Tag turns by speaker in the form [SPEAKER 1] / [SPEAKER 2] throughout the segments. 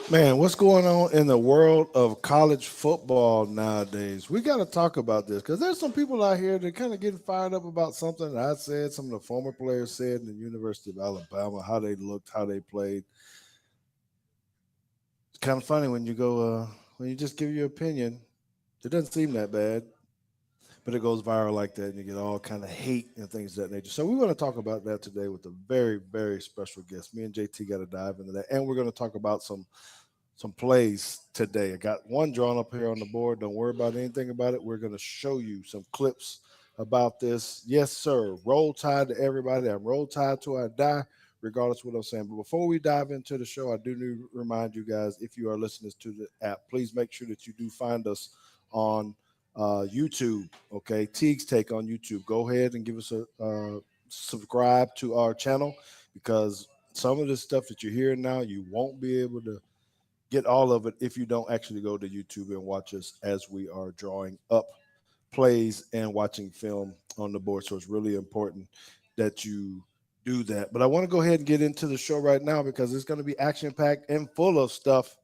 [SPEAKER 1] Man, what's going on in the world of college football nowadays? We got to talk about this because there's some people out here that kind of getting fired up about something that I said, some of the former players said in the University of Alabama, how they looked, how they played. It's kind of funny when you go, when you just give your opinion, it doesn't seem that bad, but it goes viral like that and you get all kind of hate and things of that nature. So we want to talk about that today with a very, very special guest. Me and JT got to dive into that. And we're going to talk about some plays today. I got one drawn up here on the board. Don't worry about anything about it. We're going to show you some clips about this. Yes, sir. Roll Tide to everybody. I'm Roll Tide till I die, regardless of what I'm saying. But before we dive into the show, I do need to remind you guys, if you are listening to the app, please make sure that you do find us on YouTube. Okay, Teague's Take on YouTube. Go ahead and give us a subscribe to our channel because some of the stuff that you're hearing now, you won't be able to get all of it if you don't actually go to YouTube and watch us as we are drawing up plays and watching film on the board. So it's really important that you do that. But I want to go ahead and get into the show right now because it's going to be action packed and full of stuff.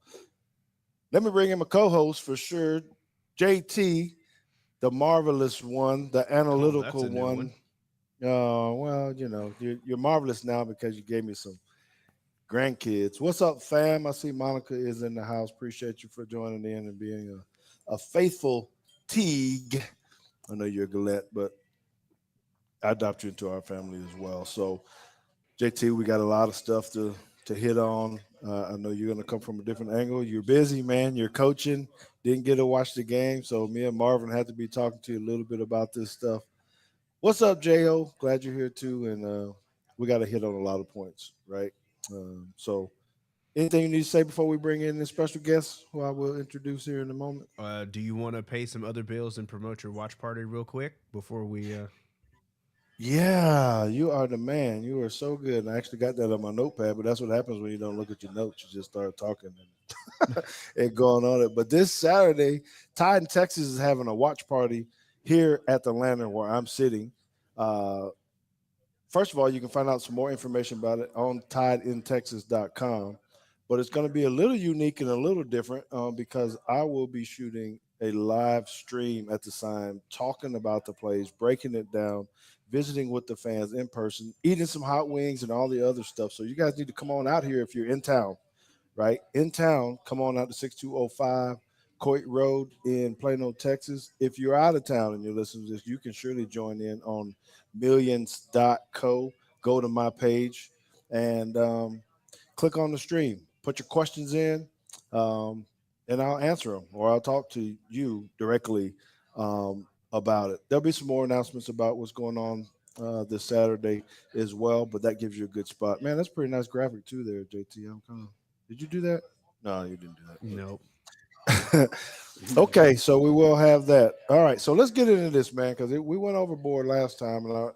[SPEAKER 1] Let me bring in my co host for sure, JT, the marvelous one, the
[SPEAKER 2] Oh, that's
[SPEAKER 1] analytical
[SPEAKER 2] a new one.
[SPEAKER 1] one. Well, you're marvelous now because you gave me some grandkids. What's up, fam? I see Monica is in the house. Appreciate you for joining in and being a faithful Teague. I know you're a Gillette, but I adopt you into our family as well. So, JT, we got a lot of stuff to hit on. I know you're going to come from a different angle. You're busy, man. You're coaching. Didn't get to watch the game, so me and Marvin had to be talking to you a little bit about this stuff. What's up, Jo? Glad you're here too, and we got to hit on a lot of points, right? So anything you need to say before we bring in this special guest, who I will introduce here in a moment?
[SPEAKER 2] Do you want to pay some other bills and promote your watch party real quick before we?
[SPEAKER 1] Yeah, you are the man. You are so good. And I actually got that on my notepad, but that's what happens when you don't look at your notes. You just start talking and going on it. But this Saturday, Tide in Texas is having a watch party here at the Lantern where I'm sitting. Uh, First of all, you can find out some more information about it on tideintexas.com. But it's going to be a little unique and a little different because I will be shooting a live stream at the time, talking about the plays, breaking it down, visiting with the fans in person, eating some hot wings and all the other stuff. So you guys need to come on out here if you're in town, right? In town, come on out to 6205 Coit Road in Plano, Texas. If you're out of town and you're listening to this, you can surely join in on millions.co. Go to my page and click on the stream. Put your questions in, and I'll answer them or I'll talk to you directly about it. There'll be some more announcements about what's going on this Saturday as well, but that gives you a good spot. Man, that's a pretty nice graphic too there, JT. Did you do that? No, you didn't do
[SPEAKER 2] Nope.
[SPEAKER 1] that. Okay, so we will have that. All right, so let's get into this, man, because we went overboard last time, and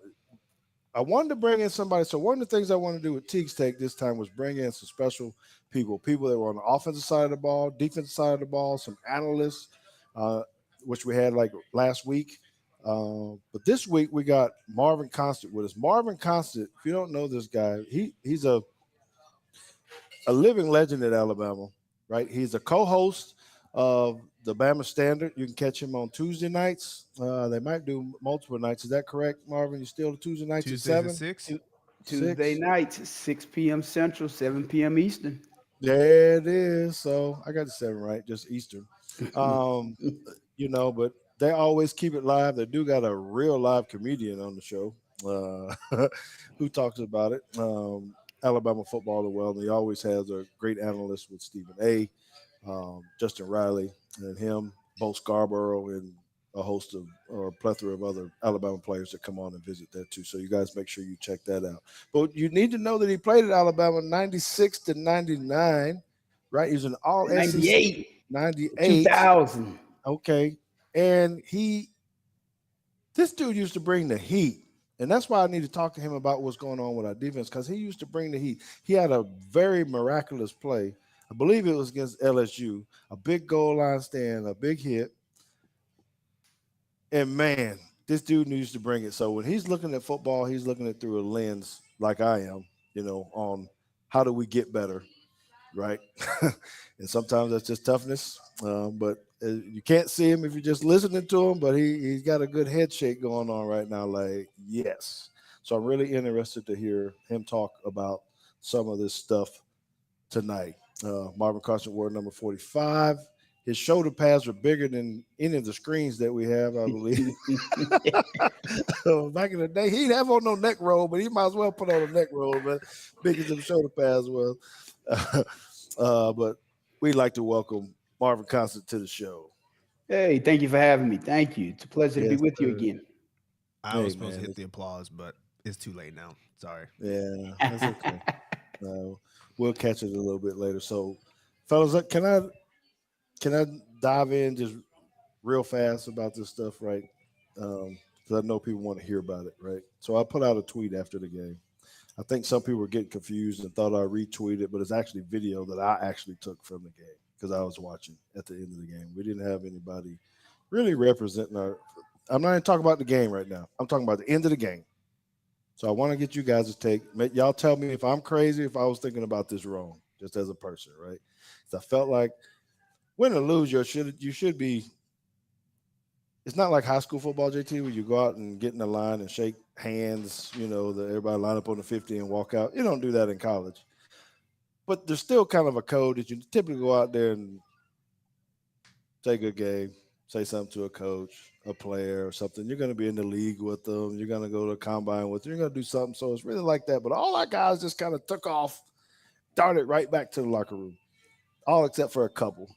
[SPEAKER 1] I wanted to bring in somebody. So one of the things I wanted to do with Teague's Take this time was bring in some special people that were on the offensive side of the ball, defensive side of the ball, some analysts, uh, which we had like last week. But this week we got Marvin Constant with us. Marvin Constant, if you don't know this guy, he's a living legend at Alabama, right? He's a co-host of the Bama Standard. You can catch him on Tuesday nights. They might do multiple nights. Is that correct, Marvin? You still Tuesday nights at
[SPEAKER 2] Tuesdays at
[SPEAKER 1] 7,
[SPEAKER 2] six.
[SPEAKER 3] Tu- Tuesday
[SPEAKER 1] 6?
[SPEAKER 3] nights, 6 p.m. Central, 7 p.m. Eastern.
[SPEAKER 1] There it is. So I got the 7 right, just Eastern. Um, but they always keep it live. They do got a real live comedian on the show who talks about it. Alabama football as well. And he always has a great analyst with Stephen A. Justin Riley and him, Bo Scarborough, and a host of or a plethora of other Alabama players that come on and visit that too. So you guys make sure you check that out. But you need to know that he played at Alabama 96 to 99, right? He was an all SEC
[SPEAKER 3] 98,
[SPEAKER 1] 98.
[SPEAKER 3] 2000.
[SPEAKER 1] Okay. And this dude used to bring the heat. And that's why I need to talk to him about what's going on with our defense because he used to bring the heat. He had a very miraculous play. I believe it was against LSU, a big goal line stand, a big hit. And man, this dude needs to bring it. So when he's looking at football, he's looking at through a lens like I am, on how do we get better, right? And sometimes that's just toughness. But you can't see him if you're just listening to him. But he's got a good head shake going on right now. Like yes, so I'm really interested to hear him talk about some of this stuff tonight. Marvin Constant wore number 45. His shoulder pads are bigger than any of the screens that we have, I believe. Back in the day, he didn't have on no neck roll, but he might as well put on a neck roll, man. Big as them shoulder pads was. But we'd like to welcome Marvin Constant to the show.
[SPEAKER 3] Hey, thank you for having me. Thank you. It's a pleasure to be
[SPEAKER 1] Yes,
[SPEAKER 3] with you
[SPEAKER 1] sir.
[SPEAKER 3] again.
[SPEAKER 2] I
[SPEAKER 1] Hey,
[SPEAKER 2] was supposed to
[SPEAKER 1] man.
[SPEAKER 2] hit the applause, but it's too late now. Sorry.
[SPEAKER 1] Yeah, that's okay. We'll catch it a little bit later. So, fellas, can I dive in just real fast about this stuff, right? Because I know people want to hear about it, right? So I put out a tweet after the game. I think some people were getting confused and thought I retweeted, but it's actually video that I actually took from the game because I was watching at the end of the game. We didn't have anybody really representing our. I'm not even talking about the game right now. I'm talking about the end of the game. So I want to get you guys to take. Y'all tell me if I'm crazy, if I was thinking about this wrong, just as a person, right? Because I felt like win or lose, you should be. It's not like high school football, JT, where you go out and get in the line and shake hands. Everybody line up on the 50 and walk out. You don't do that in college, but there's still kind of a code that you typically go out there and say a good game, say something to a coach, a player, or something. You're going to be in the league with them. You're going to go to a combine with them. You're going to do something. So it's really like that. But all our guys just kind of took off, darted right back to the locker room, all except for a couple.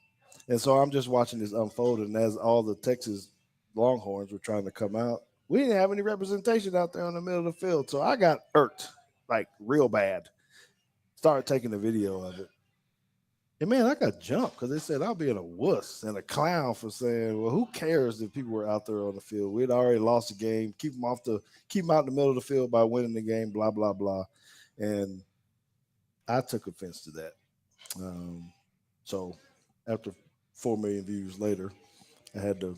[SPEAKER 1] And so I'm just watching this unfold. And as all the Texas Longhorns were trying to come out, we didn't have any representation out there in the middle of the field. So I got irked, like real bad. Started taking a video of it. And man, I got jumped because they said I'll be in a wuss and a clown for saying, "Well, who cares if people were out there on the field? We'd already lost the game. Keep them out in the middle of the field by winning the game. Blah blah blah." And I took offense to that. So after 4 million views later, I had to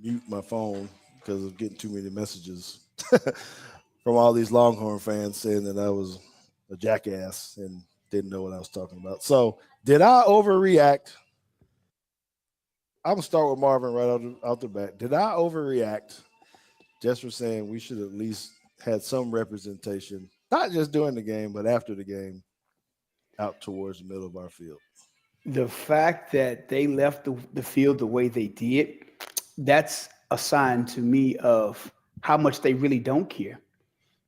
[SPEAKER 1] mute my phone because of getting too many messages from all these Longhorn fans saying that I was a jackass and didn't know what I was talking about. So did I overreact? I'm gonna start with Marvin right out the bat. Did I overreact just for saying we should at least had some representation, not just during the game, but after the game, out towards the middle of our field?
[SPEAKER 3] The fact that they left the field the way they did, that's a sign to me of how much they really don't care.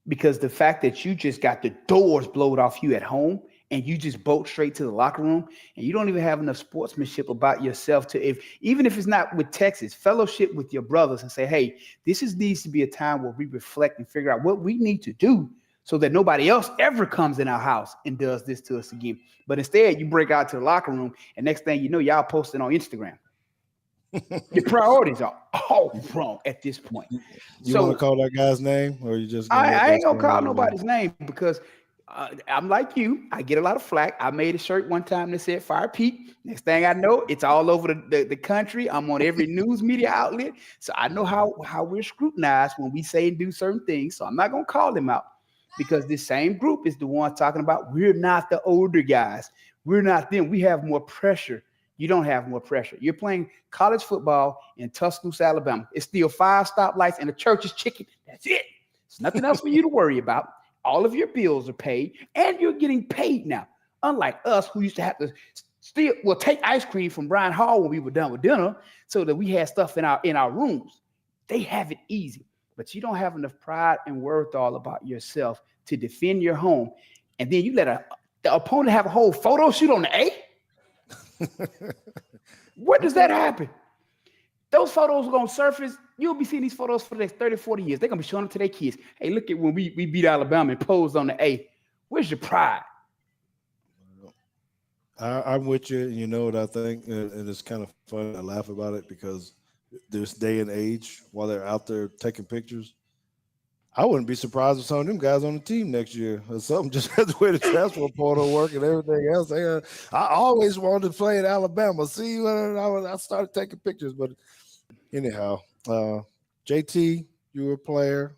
[SPEAKER 3] Because the fact that you just got the doors blowed off you at home and you just bolt straight to the locker room and you don't even have enough sportsmanship about yourself to, if even if it's not with Texas, fellowship with your brothers and say, hey, needs to be a time where we reflect and figure out what we need to do so that nobody else ever comes in our house and does this to us again. But instead, you break out to the locker room and next thing you know, y'all posting on Instagram. Your priorities are all wrong at this point.
[SPEAKER 1] You want to
[SPEAKER 3] So
[SPEAKER 1] call that guy's name, or are you just gonna let
[SPEAKER 3] I
[SPEAKER 1] that
[SPEAKER 3] ain't gonna
[SPEAKER 1] stand
[SPEAKER 3] call
[SPEAKER 1] on your
[SPEAKER 3] nobody's name because I'm like you. I get a lot of flack. I made a shirt one time that said "Fire Pete." Next thing I know, it's all over the country. I'm on every news media outlet, so I know how we're scrutinized when we say and do certain things. So I'm not gonna call them out because this same group is the one talking about we're not the older guys. We're not them. We have more pressure. You don't have more pressure. You're playing college football in Tuscaloosa, Alabama. It's still 5 stoplights and a church's chicken. That's it. There's nothing else for you to worry about. All of your bills are paid, and you're getting paid now. Unlike us, who used to have to take ice cream from Brian Hall when we were done with dinner, so that we had stuff in our rooms. They have it easy, but you don't have enough pride and wherewithal about yourself to defend your home, and then you let the opponent have a whole photo shoot on the A. Where does that happen? Those photos are going to surface. You'll be seeing these photos for the next 30, 40 years. They're going to be showing them to their kids. Hey, look at when we beat Alabama and posed on the A. Where's your pride?
[SPEAKER 1] I'm with you. You know what I think, and it's kind of funny. I laugh about it because this day and age, while they're out there taking pictures, I wouldn't be surprised if some of them guys on the team next year or something. Just the way the transfer portal work and everything else. I always wanted to play at Alabama. See, when I started taking pictures, but anyhow, JT, you were a player.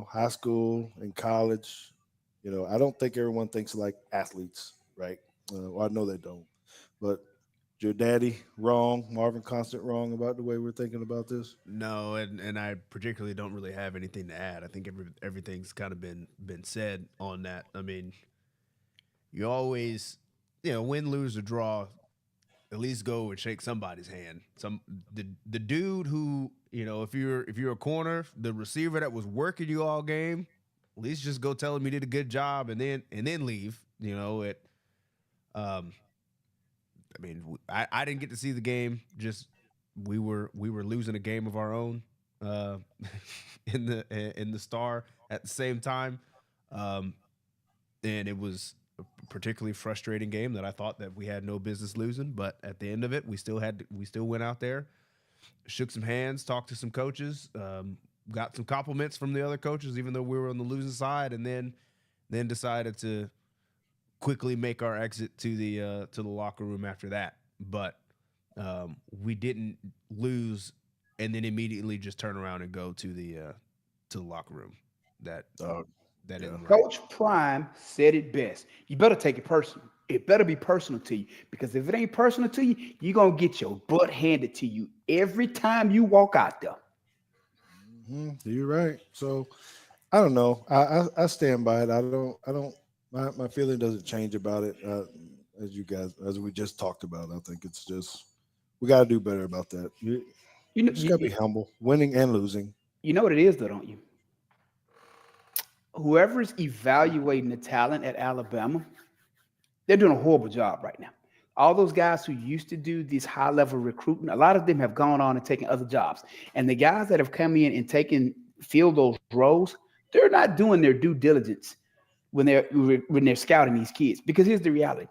[SPEAKER 1] High school and college. I don't think everyone thinks like athletes, right? Well, I know they don't, but your daddy wrong, Marvin Constant wrong about the way we're thinking about this.
[SPEAKER 2] No, and I particularly don't really have anything to add. I think everything's kind of been said on that. I mean, you always, win, lose, or draw, at least go and shake somebody's hand. The dude who, if you're a corner, the receiver that was working you all game, at least just go tell him you did a good job and then leave. Um I mean, I didn't get to see the game. Just we were losing a game of our own uh, in the Star at the same time, um, and it was a particularly frustrating game that I thought that we had no business losing. But at the end of it, we still went out there, shook some hands, talked to some coaches, got some compliments from the other coaches, even though we were on the losing side, and then decided to quickly make our exit to the locker room after that. But we didn't lose and then immediately just turn around and go to the locker room. That
[SPEAKER 1] Uh,
[SPEAKER 2] that
[SPEAKER 1] yeah.
[SPEAKER 2] isn't right.
[SPEAKER 3] Coach Prime said it best. You better take it personal. It better be personal to you because if it ain't personal to you, you're going to get your butt handed to you every time you walk out there.
[SPEAKER 1] You're right. So I don't know. I stand by it. I don't. My feeling doesn't change about it. As we just talked about, I think it's just we got to do better about that.
[SPEAKER 3] You know,
[SPEAKER 1] We just got to be
[SPEAKER 3] you,
[SPEAKER 1] humble, winning and losing.
[SPEAKER 3] you know what it is, though, don't you? Whoever's evaluating the talent at Alabama, they're doing a horrible job right now. All those guys who used to do this high level recruiting, a lot of them have gone on and taken other jobs. And the guys that have come in and taken filled those roles, they're not doing their due diligence when they're scouting these kids. Because here's the reality: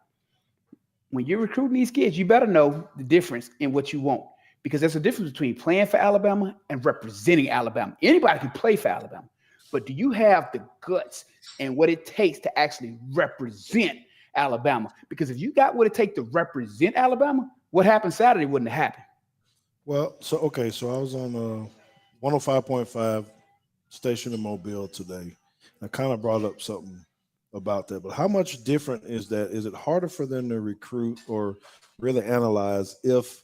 [SPEAKER 3] when you're recruiting these kids, you better know the difference in what you want. Because there's a difference between playing for Alabama and representing Alabama. Anybody can play for Alabama, but do you have the guts and what it takes to actually represent Alabama? Because if you got what it takes to represent Alabama, what happened Saturday wouldn't have happened.
[SPEAKER 1] Well, so okay, so I was on 105.5 station in Mobile today. I kind of brought up something about that, but how much different is that? Is it harder for them to recruit or really analyze if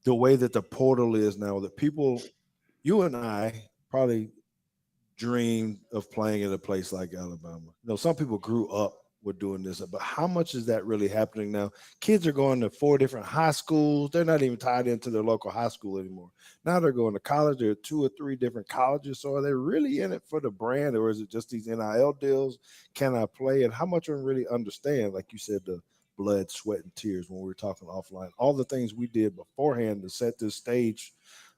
[SPEAKER 1] the way that the portal is now that people, you and I probably dreamed of playing at a place like Alabama. Some people grew up with doing this, but how much is that really happening now? Kids are going to four different high schools. They're not even tied into their local high school anymore. Now they're going to college. There are two or three different colleges. So are they really in it for the brand, or is it just these NIL deals? Can I play? And how much of them really understand, like you said, the blood, sweat, and tears when we were talking offline, all the things we did beforehand to set this stage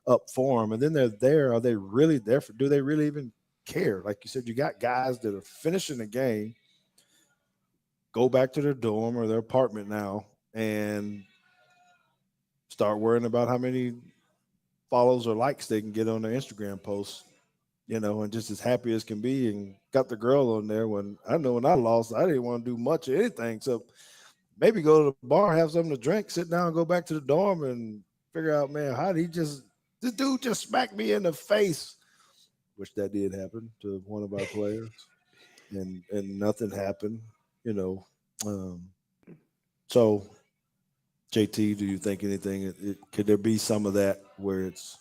[SPEAKER 1] up for them, and then they're there. Are they really there for? Do they really even care? Like you said, you got guys that are finishing the game, go back to their dorm or their apartment now, and start worrying about how many follows or likes they can get on their Instagram posts. And just as happy as can be, and got the girl on there. When I know when I lost, I didn't want to do much of anything. So maybe go to the bar, have something to drink, sit down, go back to the dorm, and figure out, man, how did he just this dude just smacked me in the face, which that did happen to one of our players, and nothing happened, you know. Um, so, JT, do you think anything? Could there be some of that where it's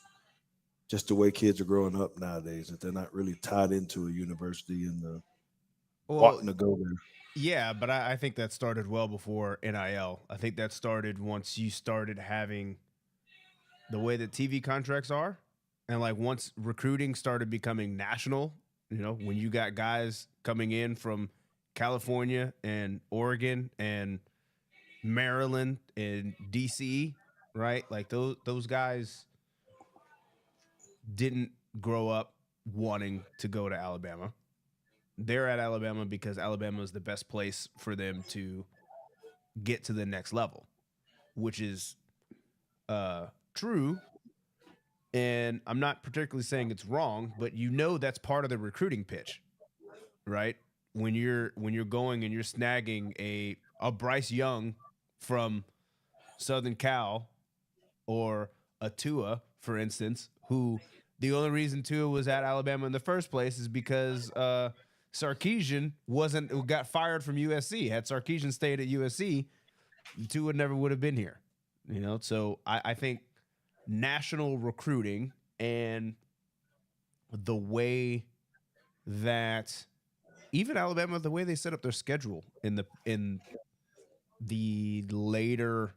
[SPEAKER 1] just the way kids are growing up nowadays that they're not really tied into a university and
[SPEAKER 2] Well,
[SPEAKER 1] wanting to go there?
[SPEAKER 2] yeah, but I think that started well before NIL. I think that started once you started having the way that TV contracts are, and like once recruiting started becoming national. When you got guys coming in from California and Oregon and Maryland and DC, right? Like those guys didn't grow up wanting to go to Alabama. They're at Alabama because Alabama is the best place for them to get to the next level, which is true. And I'm not particularly saying it's wrong, but that's part of the recruiting pitch, right? When you're going and you're snagging a Bryce Young from Southern Cal, or a Tua, for instance, who the only reason Tua was at Alabama in the first place is because Sarkisian got fired from USC. Had Sarkisian stayed at USC, Tua never would have been here. So I think national recruiting and the way that even Alabama, the way they set up their schedule in the later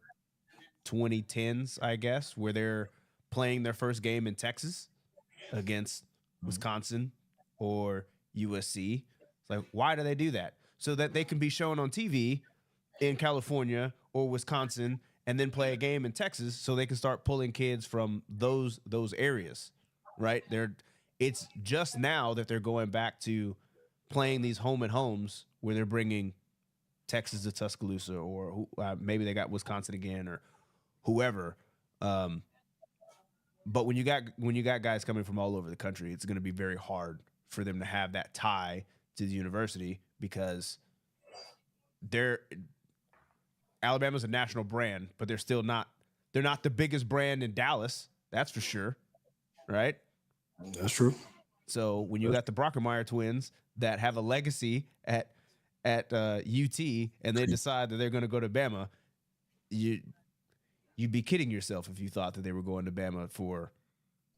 [SPEAKER 2] 2010s, I guess, where they're playing their first game in Texas against Wisconsin or USC. It's like, why do they do that? So that they can be shown on TV in California or Wisconsin and then play a game in Texas so they can start pulling kids from those areas, right? It's just now that they're going back to playing these home and homes where they're bringing Texas to Tuscaloosa or maybe they got Wisconsin again or whoever. But when you got guys coming from all over the country, it's going to be very hard for them to have that tie to the university because Alabama's a national brand, but they're not the biggest brand in Dallas, that's for sure, right?
[SPEAKER 1] That's true.
[SPEAKER 2] So when you got the Brockermeyer twins that have a legacy at UT and they decide that they're going to go to Bama, you'd be kidding yourself if you thought that they were going to Bama for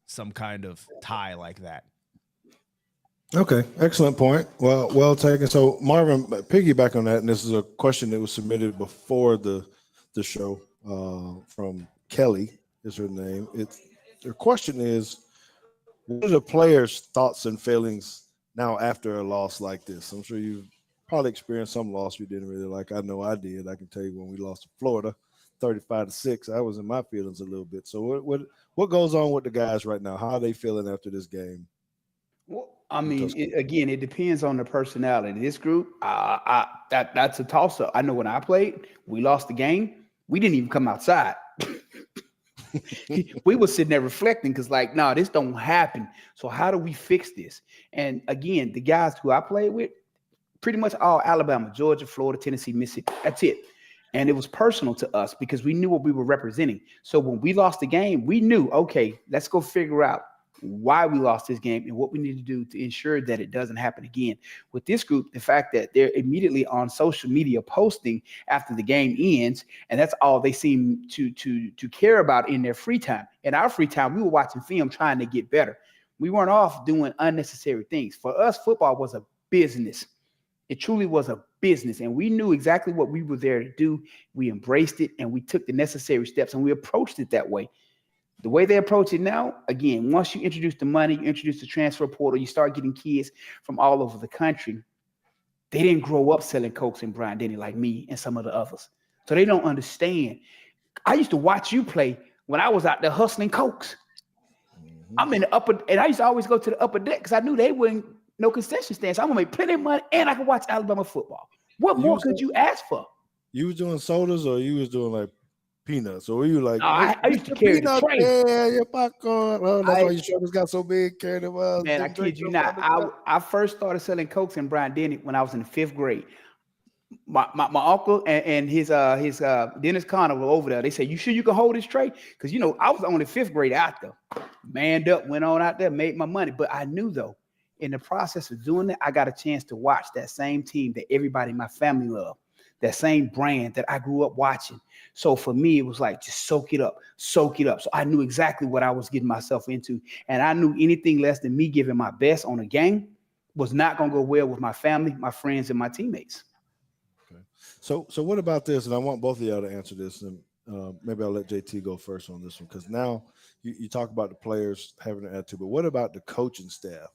[SPEAKER 2] some kind of tie like that.
[SPEAKER 1] Okay, excellent point. Well taken. So Marvin, piggyback on that, and this is a question that was submitted before the show from Kelly is her name. Their question is, what are the players' thoughts and feelings now after a loss like this? I'm sure you've probably experienced some loss you didn't really like. I know I did. I can tell you when we lost to Florida, 35-6, I was in my feelings a little bit. So what goes on with the guys right now? How are they feeling after this game?
[SPEAKER 3] Well, I mean, it depends on the personality. This group, that's a toss-up. I know when I played, we lost the game. We didn't even come outside. We were sitting there reflecting because, like, no, this don't happen. So how do we fix this? And again, the guys who I played with, pretty much all Alabama, Georgia, Florida, Tennessee, Mississippi. That's it. And it was personal to us because we knew what we were representing. So when we lost the game, we knew, okay, let's go figure out why we lost this game and what we need to do to ensure that it doesn't happen again. With this group, the fact that they're immediately on social media posting after the game ends, and that's all they seem to care about in their free time. In our free time, we were watching film trying to get better. We weren't off doing unnecessary things. For us, football was a business. It truly was a business, and we knew exactly what we were there to do. We embraced it, and we took the necessary steps, and we approached it that way. The way they approach it now, again, once you introduce the money, you introduce the transfer portal, you start getting kids from all over the country. They didn't grow up selling Cokes and Brian Denny like me and some of the others. So they don't understand. I used to watch you play when I was out there hustling Cokes. I'm in the upper, and I used to always go to the upper deck because I knew they wouldn't, no concession stands. So I'm gonna make plenty of money and I can watch Alabama football. What more could you ask for?
[SPEAKER 1] You was doing sodas or you was doing like peanuts? Or were you like,
[SPEAKER 3] No, I used to carry the tray.
[SPEAKER 1] Yeah, your popcorn. Well, that's why your shoulders got so big, carrying them out.
[SPEAKER 3] Man, I kid you not. I first started selling Cokes and Brian Denny when I was in the 5th grade. My uncle and his Dennis Connor were over there. They said, "You sure you can hold this tray?" Because I was only 5th grade out there. Manned up, went on out there, made my money. But I knew though, in the process of doing that, I got a chance to watch that same team that everybody in my family loved. That same brand that I grew up watching. So for me, it was like, just soak it up. So I knew exactly what I was getting myself into. And I knew anything less than me giving my best on a game was not going to go well with my family, my friends, and my teammates.
[SPEAKER 1] Okay. So what about this? And I want both of y'all to answer this. And maybe I'll let JT go first on this one. Because now you talk about the players having an attitude. But what about the coaching staff?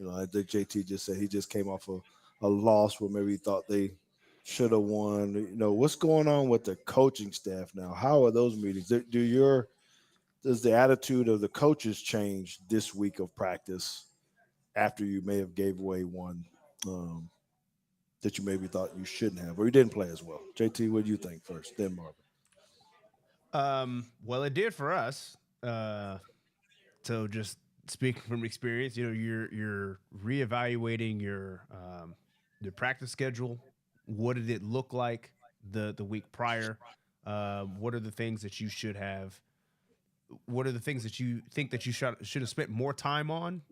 [SPEAKER 1] I think JT just said he just came off a loss where maybe he thought they should have won. What's going on with the coaching staff now? How are those meetings? Does the attitude of the coaches change this week of practice after you may have gave away one that you maybe thought you shouldn't have, or you didn't play as well? JT, what do you think first? Then Marvin.
[SPEAKER 2] Well, it did for us. So just speaking from experience, you're reevaluating your practice schedule. What did it look like the week prior? What are the things that you should have? What are the things that you think that you should have spent more time on?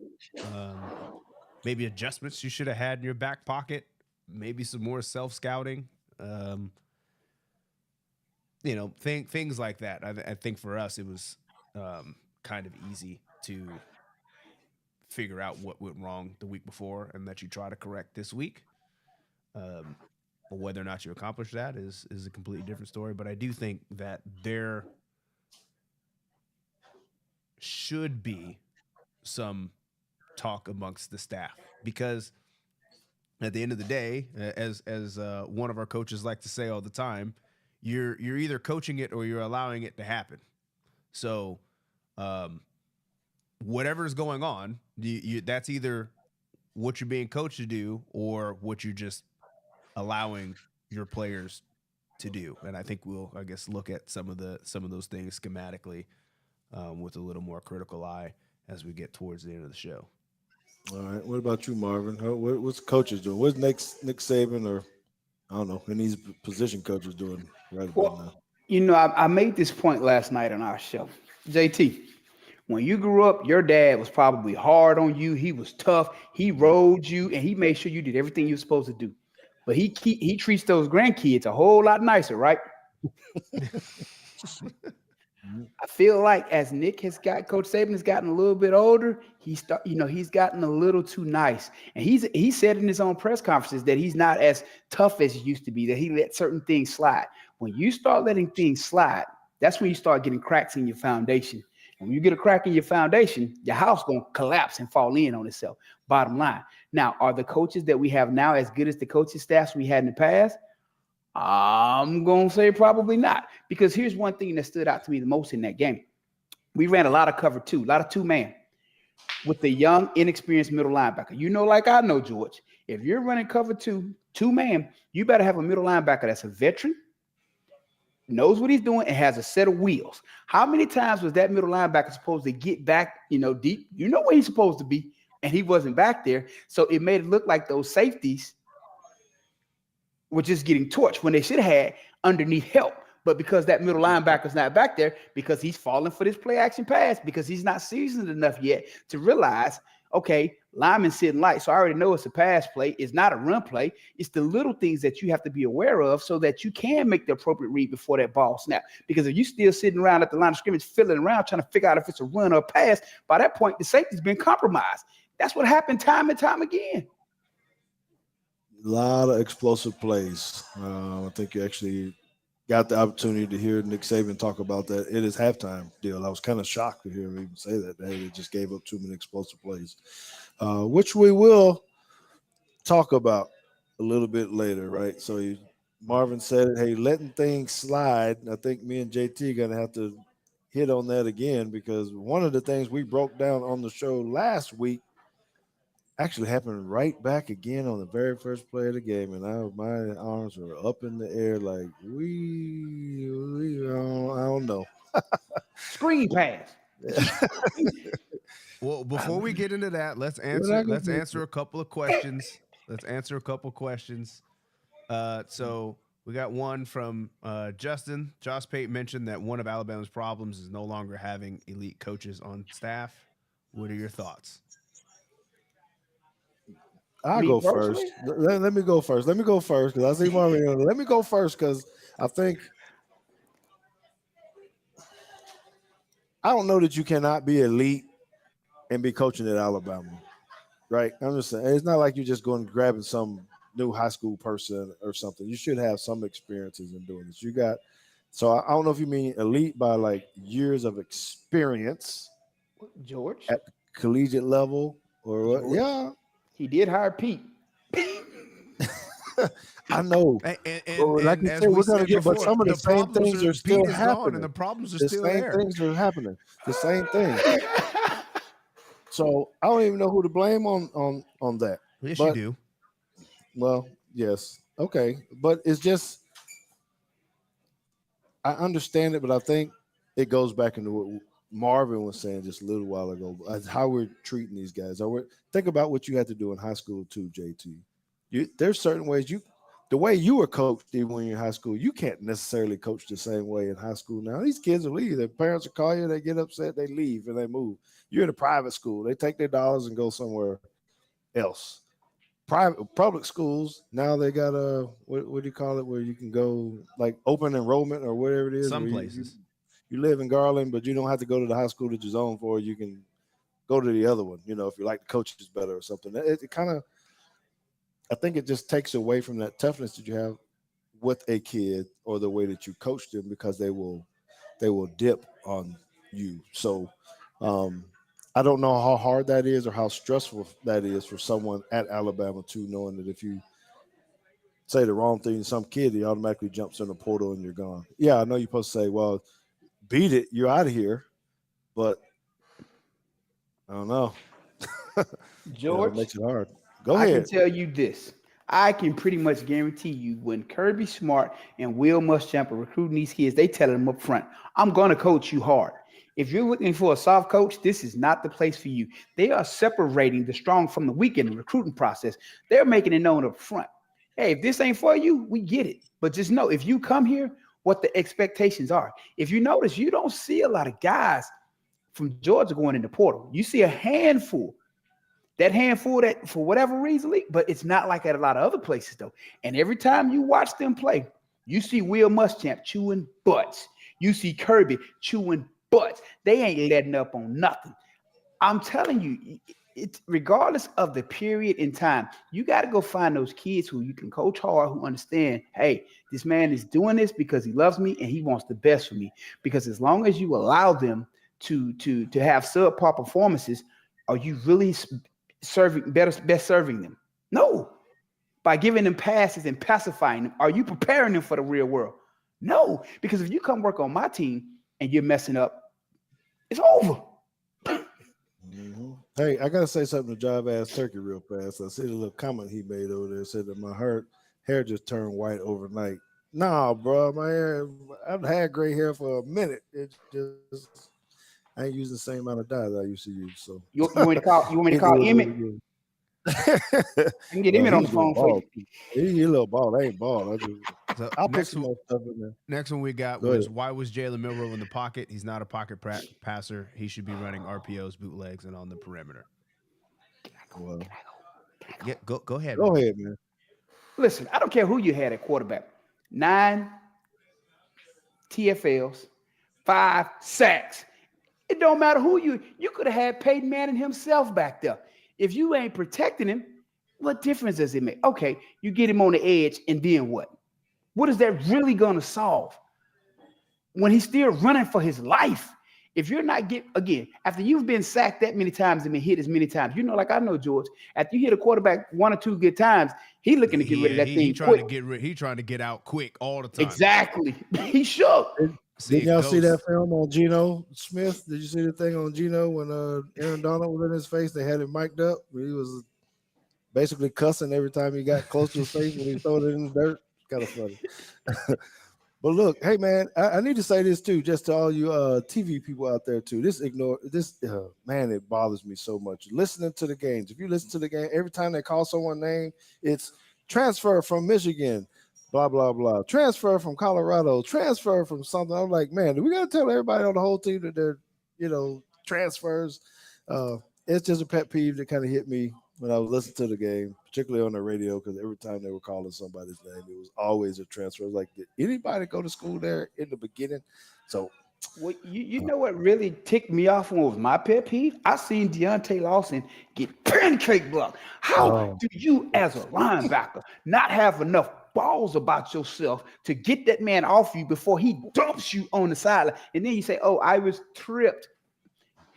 [SPEAKER 2] maybe adjustments you should have had in your back pocket, maybe some more self scouting. Um, things like that. I think for us, it was kind of easy to figure out what went wrong the week before and that you try to correct this week. Um, whether or not you accomplish that is a completely different story. But I do think that there should be some talk amongst the staff because at the end of the day, as one of our coaches like to say all the time, you're either coaching it or you're allowing it to happen. So, um, whatever's going on, that's either what you're being coached to do or what you're just allowing your players to do. And I think we'll, I guess, look at some of those things schematically with a little more critical eye as we get towards the end of the show.
[SPEAKER 1] All right. What about you, Marvin? What's the coaches doing? What's Nick Saban or I don't know, and these position coaches doing right about now?
[SPEAKER 3] Well, I made this point last night on our show. JT, when you grew up, your dad was probably hard on you. He was tough. He rode you, and he made sure you did everything you were supposed to do. But he treats those grandkids a whole lot nicer, right? I feel like as Coach Saban has gotten a little bit older, he's gotten a little too nice. And he said in his own press conferences that he's not as tough as he used to be, that he let certain things slide. When you start letting things slide, that's when you start getting cracks in your foundation. And when you get a crack in your foundation, your house going to collapse and fall in on itself. Bottom line. Now, are the coaches that we have now as good as the coaching staffs we had in the past? I'm going to say probably not, because here's one thing that stood out to me the most in that game. We ran a lot of cover two, a lot of two-man with the young, inexperienced middle linebacker. Like I know, George, if you're running cover two-man, you better have a middle linebacker that's a veteran, knows what he's doing, and has a set of wheels. How many times was that middle linebacker supposed to get back, deep? You know where he's supposed to be, and he wasn't back there. So it made it look like those safeties were just getting torched when they should have had underneath help. But because that middle linebacker's not back there, because he's falling for this play action pass, because he's not seasoned enough yet to realize, okay, lineman's sitting light. So I already know it's a pass play. It's not a run play. It's the little things that you have to be aware of so that you can make the appropriate read before that ball snap. Because if you're still sitting around at the line of scrimmage, filling around, trying to figure out if it's a run or a pass, by that point, the safety's been compromised. That's what happened time and time again.
[SPEAKER 1] A lot of explosive plays. I think you actually got the opportunity to hear Nick Saban talk about that. It is halftime deal. I was kind of shocked to hear him even say that. Hey, they just gave up too many explosive plays, which we will talk about a little bit later, right? So Marvin said, hey, letting things slide. I think me and JT are going to have to hit on that again because one of the things we broke down on the show last week actually happened right back again on the very first play of the game, and my arms were up in the air like I don't know.
[SPEAKER 3] Screen pass.
[SPEAKER 2] Well, before we get into that, let's answer a couple of questions. So we got one from Justin. Josh Pate mentioned that one of Alabama's problems is no longer having elite coaches on staff. What are your thoughts?
[SPEAKER 1] I'll go first. Let me go first. Because I see Marvin. Let me go first because I think I don't know that you cannot be elite and be coaching at Alabama, right? I'm just saying it's not like you're just going grabbing some new high school person or something. You should have some experiences in doing this. So I don't know if you mean elite by like years of experience,
[SPEAKER 3] George,
[SPEAKER 1] at the collegiate level or what?
[SPEAKER 3] George.
[SPEAKER 1] Yeah.
[SPEAKER 3] He did hire Pete.
[SPEAKER 1] I know.
[SPEAKER 2] And
[SPEAKER 1] like you said, we're going to get, but some of the same things are still happening.
[SPEAKER 2] And the problems are still there.
[SPEAKER 1] The same things are happening. The same thing. So I don't even know who to blame on that.
[SPEAKER 2] Yes, you do.
[SPEAKER 1] Well, yes. Okay. But it's just, I understand it, but I think it goes back into what Marvin was saying just a little while ago, how we're treating these guys. Think about what you had to do in high school too, JT. There's certain ways the way you were coached even when you're in high school, you can't necessarily coach the same way in high school now. These kids will leave. Their parents will call you, they get upset, they leave, and they move. You're in a private school. They take their dollars and go somewhere else. Private public schools now they got a what do you call it where you can go like open enrollment or whatever it is
[SPEAKER 2] Some
[SPEAKER 1] where
[SPEAKER 2] places.
[SPEAKER 1] you live in Garland, but you don't have to go to the high school that you're zoned for. You can go to the other one, if you like the coaches better or something. It kind of, I think it just takes away from that toughness that you have with a kid or the way that you coach them because they will dip on you. So um, I don't know how hard that is or how stressful that is for someone at Alabama too, knowing that if you say the wrong thing to some kid, he automatically jumps in the portal and you're gone. Yeah, I know you're supposed to say, well, beat it, you're out of here, but I don't know. It
[SPEAKER 3] George,
[SPEAKER 1] makes it hard. Go
[SPEAKER 3] I can
[SPEAKER 1] ahead.
[SPEAKER 3] tell you this. I can pretty much guarantee you when Kirby Smart and Will Muschamp are recruiting these kids, they tell them up front, I'm going to coach you hard. If you're looking for a soft coach, this is not the place for you. They are separating the strong from the weak in the recruiting process. They're making it known up front. Hey, if this ain't for you, we get it. But just know if you come here, what the expectations are. If you notice, you don't see a lot of guys from Georgia going in the portal. You see a handful that handful that for whatever reason, but it's not like at a lot of other places though. And every time you watch them play, you see Will Muschamp chewing butts. You see Kirby chewing butts. They ain't letting up on nothing. I'm telling you, it's regardless of the period in time, you got to go find those kids who you can coach hard, who understand, hey, this man is doing this because he loves me and he wants the best for me. Because as long as you allow them to have subpar performances, are you really serving best serving them? No. By giving them passes and pacifying them, are you preparing them for the real world? No, because if you come work on my team and you're messing up, it's over.
[SPEAKER 1] Hey, I gotta say something to Jive Ass Turkey real fast. I see the little comment he made over there. Said that my hair just turned white overnight. Nah, bro, my hair. I've had gray hair for a minute. It just I ain't using the same amount of dye that I used to use. So
[SPEAKER 3] You want me to call? You want me to
[SPEAKER 1] it
[SPEAKER 3] call
[SPEAKER 1] is what
[SPEAKER 3] Emmett?
[SPEAKER 1] it
[SPEAKER 3] I can get
[SPEAKER 1] well,
[SPEAKER 3] Emmett on
[SPEAKER 1] he's
[SPEAKER 3] the
[SPEAKER 1] a little
[SPEAKER 3] phone for
[SPEAKER 1] bald.
[SPEAKER 3] you.
[SPEAKER 1] He's a little bald. I ain't bald.
[SPEAKER 2] So
[SPEAKER 1] I'll put some more stuff in there.
[SPEAKER 2] next one we got
[SPEAKER 1] Go ahead.
[SPEAKER 2] was why was Jalen Milrow in the pocket? He's not a pocket passer. He should be running RPOs, bootlegs, and on the perimeter.
[SPEAKER 1] Well,
[SPEAKER 2] Yeah, go ahead,
[SPEAKER 1] go
[SPEAKER 2] man.
[SPEAKER 1] ahead, man.
[SPEAKER 3] Listen, I don't care who you had at quarterback. 9 TFLs, 5 sacks. It don't matter who you could have had Peyton Manning himself back there. If you ain't protecting him, what difference does it make? Okay, you get him on the edge, and then what? What is that really gonna solve when he's still running for his life? If you're not again, after you've been sacked that many times and been hit as many times, like I know George, after you hit a quarterback 1 or 2 good times, he looking to get rid of
[SPEAKER 2] Yeah,
[SPEAKER 3] that
[SPEAKER 2] he
[SPEAKER 3] thing
[SPEAKER 2] trying to
[SPEAKER 3] quick.
[SPEAKER 2] get rid. He trying to get out quick all the time.
[SPEAKER 3] Exactly. He shook.
[SPEAKER 1] Did-
[SPEAKER 2] See
[SPEAKER 1] Didn't
[SPEAKER 2] a
[SPEAKER 1] y'all see that
[SPEAKER 2] ghost.
[SPEAKER 1] film on Geno Smith? Did you see the thing on Geno when Aaron Donald was in his face? They had him mic'd up. He was basically cussing every time he got close to his face when he threw it in the dirt. Kind of funny. But look, hey man, I need to say this too, just to all you TV people out there too. Man, it bothers me so much. Listening to the games. If you listen to the game, every time they call someone name, it's transfer from Michigan, blah blah blah. Transfer from Colorado, transfer from something. I'm like, man, do we gotta tell everybody on the whole team that they're, transfers? Uh, it's just a pet peeve that kind of hit me when I was listening to the game, particularly on the radio, because every time they were calling somebody's name, it was always a transfer. It was like, did anybody go to school there in the beginning? So,
[SPEAKER 3] Well, you know what really ticked me off and was my pet peeve? I seen Deontay Lawson get pancake blocked. How
[SPEAKER 1] oh,
[SPEAKER 3] do you, as a linebacker, not have enough balls about yourself to get that man off you before he dumps you on the sideline? And then you say, "Oh, I was tripped."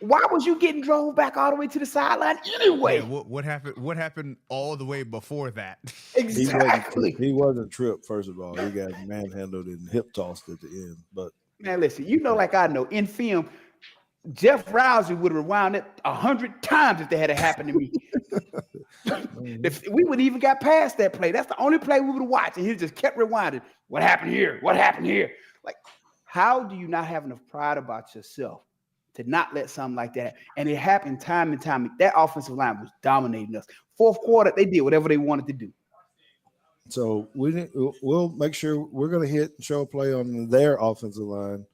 [SPEAKER 3] Why was you getting drove back all the way to the sideline
[SPEAKER 2] Yeah,
[SPEAKER 3] anyway?
[SPEAKER 2] what happened? What happened all the way before that?
[SPEAKER 3] Exactly.
[SPEAKER 1] he wasn't tripped. First of all, he got manhandled and hip tossed at the end. But
[SPEAKER 3] Man, listen, like I know in film, Jeff Rousey would have rewound it 100 times if that had happened to me.
[SPEAKER 1] mhm.
[SPEAKER 3] If we would even got past that play. That's the only play we would have watched, and he just kept rewinding. What happened here? What happened here? Like, how do you not have enough pride about yourself to not let something like that? And it happened time and time. That offensive line was dominating us. Fourth quarter, they did whatever they wanted to do.
[SPEAKER 1] So we'll make sure we're going to hit show play on their offensive line,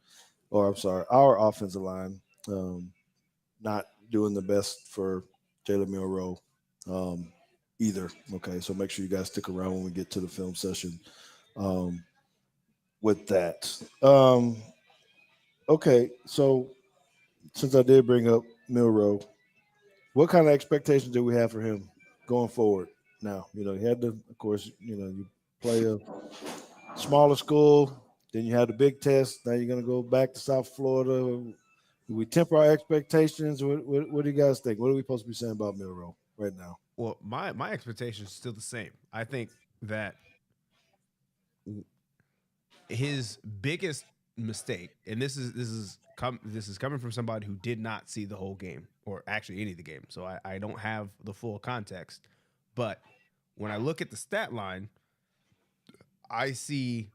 [SPEAKER 1] or I'm sorry, our offensive line, not doing the best for Jalen Milrow um, either. Okay, so make sure you guys stick around when we get to the film session um, with that. Okay, so since I did bring up Milrow, what kind of expectations do we have for him going forward? Now, he had to, of course, you play a smaller school, then you have the big test. Now you're going to go back to South Florida. Do we temper our expectations? What do you guys think? What are we supposed to be saying about Milrow right now?
[SPEAKER 2] Well, my expectation is still the same. I think that his biggest mistake, and this is coming from somebody who did not see the whole game or actually any of the game, so I don't have the full context. But when I look at the stat line, I see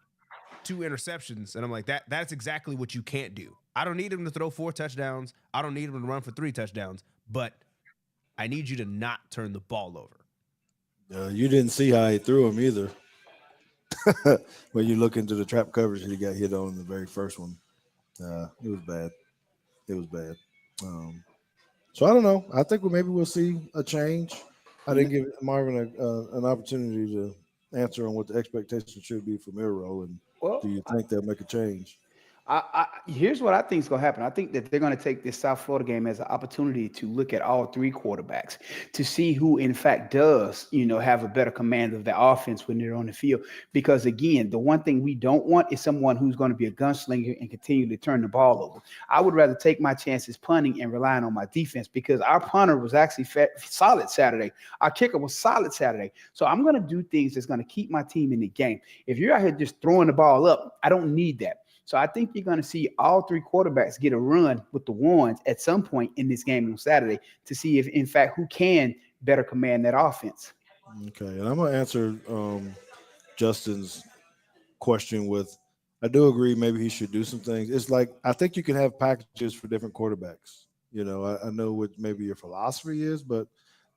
[SPEAKER 2] two interceptions, and I'm like, that's exactly what you can't do. I don't need him to throw 4 touchdowns. I don't need him to run for 3 touchdowns, but I need you to not turn the ball over.
[SPEAKER 1] You didn't see how he threw him either. When you look into the trap coverage he got hit on in the very first one, it was bad. It was bad. Um, so I don't know. I think maybe we'll see a change. I didn't give Marvin an opportunity to answer on what the expectation should be for Miro, and do
[SPEAKER 3] Well,
[SPEAKER 1] you think they'll make a change?
[SPEAKER 3] here's what I think is going to happen. I think that they're going to take this South Florida game as an opportunity to look at all three quarterbacks to see who, in fact, does have a better command of the offense when they're on the field. Because again, the one thing we don't want is someone who's going to be a gunslinger and continue to turn the ball over. I would rather take my chances punting and relying on my defense because our punter was actually solid Saturday. Our kicker was solid Saturday. So I'm going to do things that's going to keep my team in the game. If you're out here just throwing the ball up, I don't need that. So I think you're going to see all three quarterbacks get a run with the ones at some point in this game on Saturday to see if, in fact, who can better command that offense.
[SPEAKER 1] Okay, and I'm gonna answer Justin's question with, I do agree maybe he should do some things. It's like I think you can have packages for different quarterbacks. I know what maybe your philosophy is, but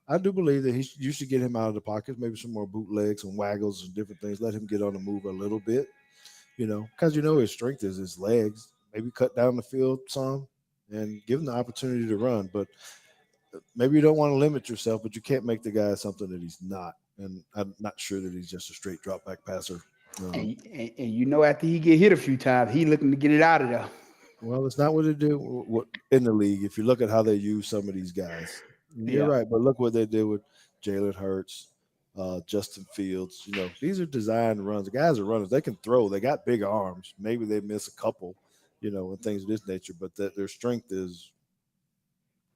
[SPEAKER 1] I do believe that you should get him out of the pocket, maybe some more bootlegs and waggles and different things. Let him get on the move a little bit, because his strength is his legs. Maybe cut down the field some and give him the opportunity to run. But maybe you don't want to limit yourself, but you can't make the guy something that he's not. And I'm not sure that he's just a straight drop back passer. Um,
[SPEAKER 3] And after he get hit a few times, he looking to get it out of there.
[SPEAKER 1] well, it's not what they do in the league. If you look at how they use some of these guys, you're
[SPEAKER 3] Yeah.
[SPEAKER 1] right. But look what they did with Jalen Hurts, Justin Fields. These are designed runs. The guys are runners. They can throw. They got big arms. Maybe they miss a couple, and things of this nature. But their strength is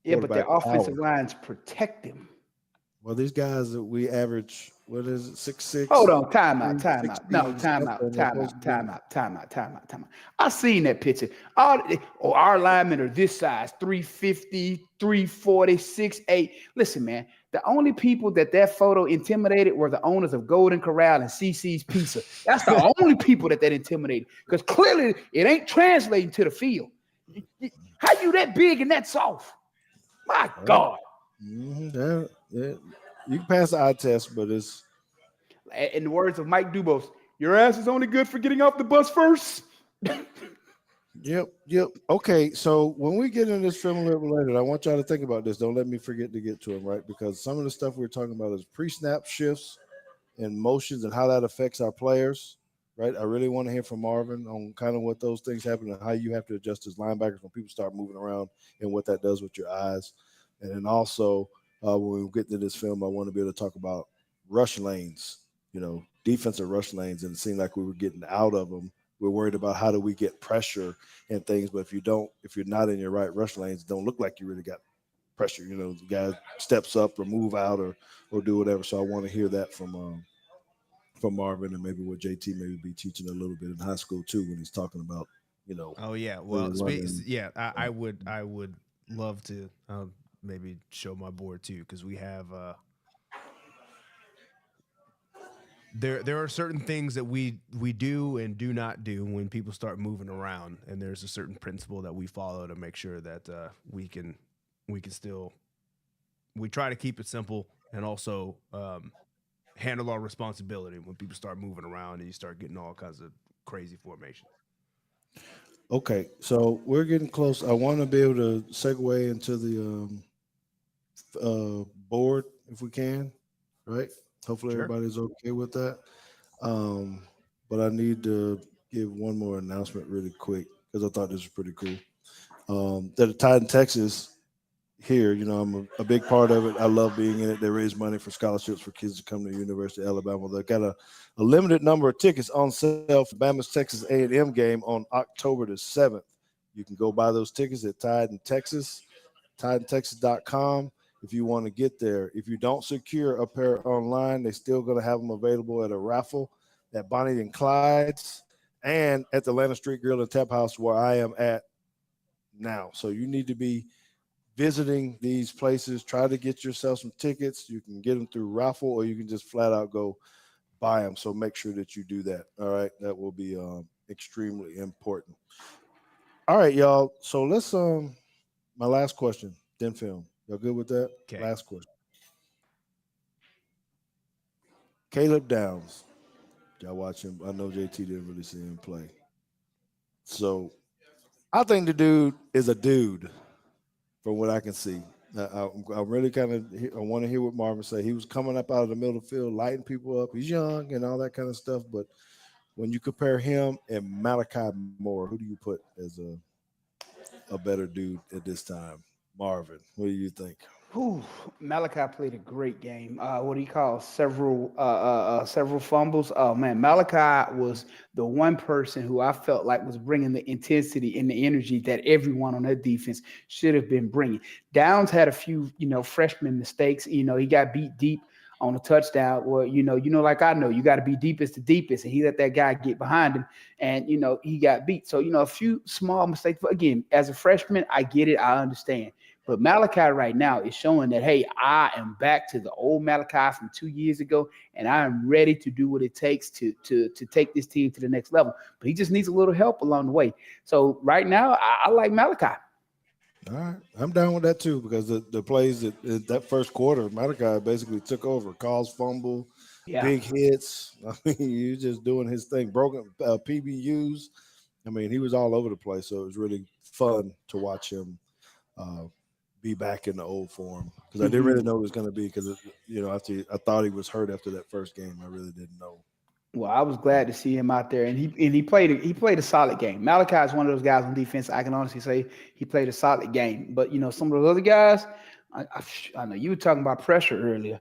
[SPEAKER 3] Yeah, but their
[SPEAKER 1] quarterback
[SPEAKER 3] offensive
[SPEAKER 1] power.
[SPEAKER 3] lines protect him.
[SPEAKER 1] Well, these guys that we average, what is it, 6'6",
[SPEAKER 3] Hold on, time out, time
[SPEAKER 1] six
[SPEAKER 3] out. No,
[SPEAKER 1] feet,
[SPEAKER 3] time
[SPEAKER 1] stuff,
[SPEAKER 3] out,
[SPEAKER 1] and they're
[SPEAKER 3] time
[SPEAKER 1] supposed to
[SPEAKER 3] out,
[SPEAKER 1] be.
[SPEAKER 3] time out, time out, time out, time out. I seen that picture. Our linemen are this size, 350, 340, 6'8". Listen, man, the only people that photo intimidated were the owners of Golden Corral and CC's Pizza. That's the only people that intimidated because clearly it ain't translating to the field. How you that big and that soft? My
[SPEAKER 1] Well,
[SPEAKER 3] God.
[SPEAKER 1] yeah. You can pass the eye test, but it's
[SPEAKER 3] In the words of Mike Dubose, your ass is only good for getting off the bus first.
[SPEAKER 1] yep. Okay, so when we get into this film a little later, I want y'all to think about this. Don't let me forget to get to them, right? Because some of the stuff we're talking about is pre-snap shifts and motions and how that affects our players, right? I really want to hear from Marvin on kind of what those things happen and how you have to adjust as linebackers when people start moving around and what that does with your eyes. And then also, when we get to this film, I want to be able to talk about rush lanes, defensive rush lanes. And it seemed like we were getting out of them. We're worried about how do we get pressure and things. But if you're not in your right rush lanes, don't look like you really got pressure. The guy steps up or move out or do whatever. So I want to hear that from Marvin and maybe what JT maybe be teaching a little bit in high school too when he's talking about
[SPEAKER 2] Oh yeah,
[SPEAKER 1] really
[SPEAKER 2] well,
[SPEAKER 1] running.
[SPEAKER 2] yeah, I would love to maybe show my board too because we have there are certain things that we do and do not do when people start moving around, and there's a certain principle that we follow to make sure that we can still we try to keep it simple and also handle our responsibility when people start moving around and you start getting all kinds of crazy formations.
[SPEAKER 1] Okay, so we're getting close. I want to be able to segue into the board if we can, right? Hopefully
[SPEAKER 2] Sure.
[SPEAKER 1] everybody's okay with that. Um, but I need to give one more announcement really quick because I thought this was pretty cool. That the Titan Texas here, I'm a big part of it. I love being in it. They raise money for scholarships for kids to come to the University of Alabama. They got a limited number of tickets on sale for Bama's Texas A&M game on October the 7th. You can go buy those tickets at Titan Texas, TitanTexas.com if you want to get there. If you don't secure a pair online, they're still going to have them available at a raffle at Bonnie and Clyde's and at the Atlanta Street Grill and Tap House where I am at now. So you need to be visiting these places. Try to get yourself some tickets. You can get them through raffle or you can just flat out go buy them. So make sure that you do that. All right. That will be extremely important. All right, y'all. So let's my last question, then film. Y'all good with that?
[SPEAKER 2] Okay.
[SPEAKER 1] Last question. Caleb Downs. Y'all watch him. I know JT didn't really see him play. So I think the dude is a dude from what I can see. I really kind of I want to hear what Marvin say. He was coming up out of the middle of the field, lighting people up. He's young and all that kind of stuff. But when you compare him and Malachi Moore, who do you put as a better dude at this time? Marvin, what do you think?
[SPEAKER 3] Whew, Malachi played a great game. What do you call several fumbles? Oh man, Malachi was the one person who I felt like was bringing the intensity and the energy that everyone on that defense should have been bringing. Downs had a few, freshman mistakes. He got beat deep on a touchdown. Well, like I know, you got to be deepest to deepest, and he let that guy get behind him, and he got beat. So a few small mistakes. But again, as a freshman, I get it, I understand. But Malachi right now is showing that, hey, I am back to the old Malachi from 2 years ago, and I am ready to do what it takes to take this team to the next level. But he just needs a little help along the way. So right now, I like Malachi.
[SPEAKER 1] All right, I'm down with that too because the plays that first quarter, Malachi basically took over, calls fumble,
[SPEAKER 3] Yeah.
[SPEAKER 1] big hits. I mean, he's just doing his thing, broken PBUs. I mean, he was all over the place, so it was really fun to watch him uh, be back in the old form because I didn't really
[SPEAKER 3] Mhm.
[SPEAKER 1] know it was going to be because after I thought he was hurt after that first game, I really didn't know.
[SPEAKER 3] Well, I was glad to see him out there, and he played a solid game. Malachi is one of those guys on defense. I can honestly say he played a solid game. But some of those other guys, I know you were talking about pressure earlier.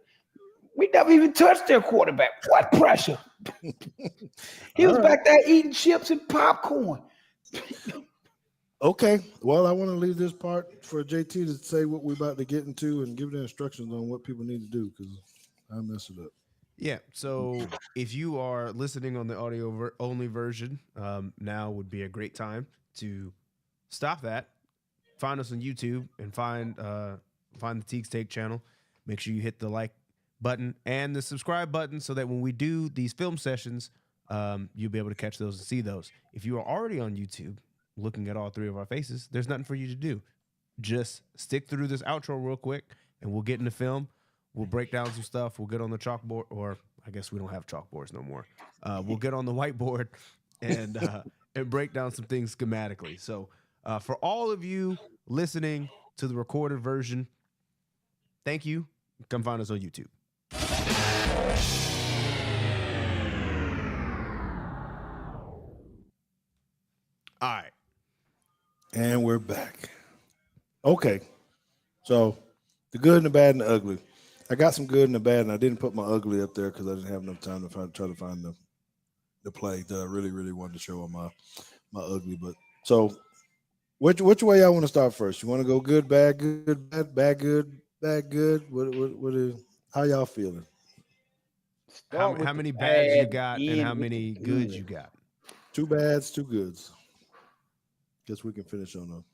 [SPEAKER 3] We never even touched their quarterback. What pressure? He
[SPEAKER 1] All
[SPEAKER 3] was
[SPEAKER 1] right.
[SPEAKER 3] back there eating chips and popcorn.
[SPEAKER 1] Okay. Well, I want to leave this part for JT to say what we're about to get into and give the instructions on what people need to do because I messed it up.
[SPEAKER 2] Yeah. So if you are listening on the audio only version, now would be a great time to stop that, find us on YouTube, and find the Teague's Take channel. Make sure you hit the like button and the subscribe button so that when we do these film sessions, you'll be able to catch those and see those. If you are already on YouTube looking at all three of our faces, there's nothing for you to do. Just stick through this outro real quick and we'll get into film. We'll break down some stuff. We'll get on the chalkboard, or I guess we don't have chalkboards no more. We'll get on the whiteboard and break down some things schematically. So for all of you listening to the recorded version, thank you. Come find us on YouTube. All right.
[SPEAKER 1] And we're back. Okay. So the good and the bad and the ugly. I got some good and the bad, and I didn't put my ugly up there because I didn't have enough time to try to find the play that I really, really wanted to show on my ugly. But so which way I want to start first? You want to go good, bad, good, bad, good? What is how y'all feeling?
[SPEAKER 3] Start
[SPEAKER 2] How
[SPEAKER 3] with the
[SPEAKER 2] many bads you
[SPEAKER 3] bad,
[SPEAKER 2] got and how
[SPEAKER 3] end with the
[SPEAKER 2] many goods you
[SPEAKER 3] good.
[SPEAKER 2] got?
[SPEAKER 1] Two bads, two goods. Guess we can finish on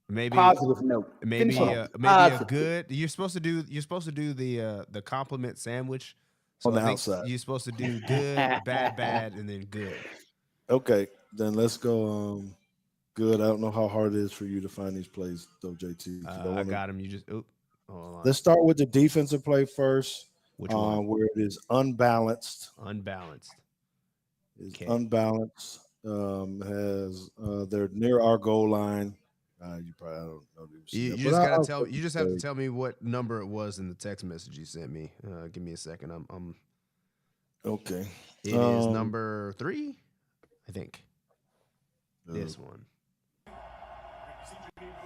[SPEAKER 2] Maybe
[SPEAKER 3] Positive note. Finish on
[SPEAKER 2] maybe
[SPEAKER 3] a
[SPEAKER 2] maybe a
[SPEAKER 3] positive.
[SPEAKER 2] good. You're supposed to do the compliment sandwich. So
[SPEAKER 1] on
[SPEAKER 2] I
[SPEAKER 1] the
[SPEAKER 2] think
[SPEAKER 1] outside.
[SPEAKER 2] you're supposed to do good, bad, and then good.
[SPEAKER 1] Okay, then let's go. Good. I don't know how hard it is for you to find these plays though, JT. Because I
[SPEAKER 2] I
[SPEAKER 1] want to.
[SPEAKER 2] got him. You just hold on.
[SPEAKER 1] Let's start with the defensive play first,
[SPEAKER 2] Which one?
[SPEAKER 1] where it is unbalanced.
[SPEAKER 2] Unbalanced.
[SPEAKER 1] Is
[SPEAKER 2] Okay.
[SPEAKER 1] unbalanced. Has they're near our goal line. You probably I don't know.
[SPEAKER 2] You just gotta tell. You just have to tell me what number it was in the text message you sent me. Give me a second. I'm
[SPEAKER 1] okay.
[SPEAKER 2] It is number 3, I think. This one.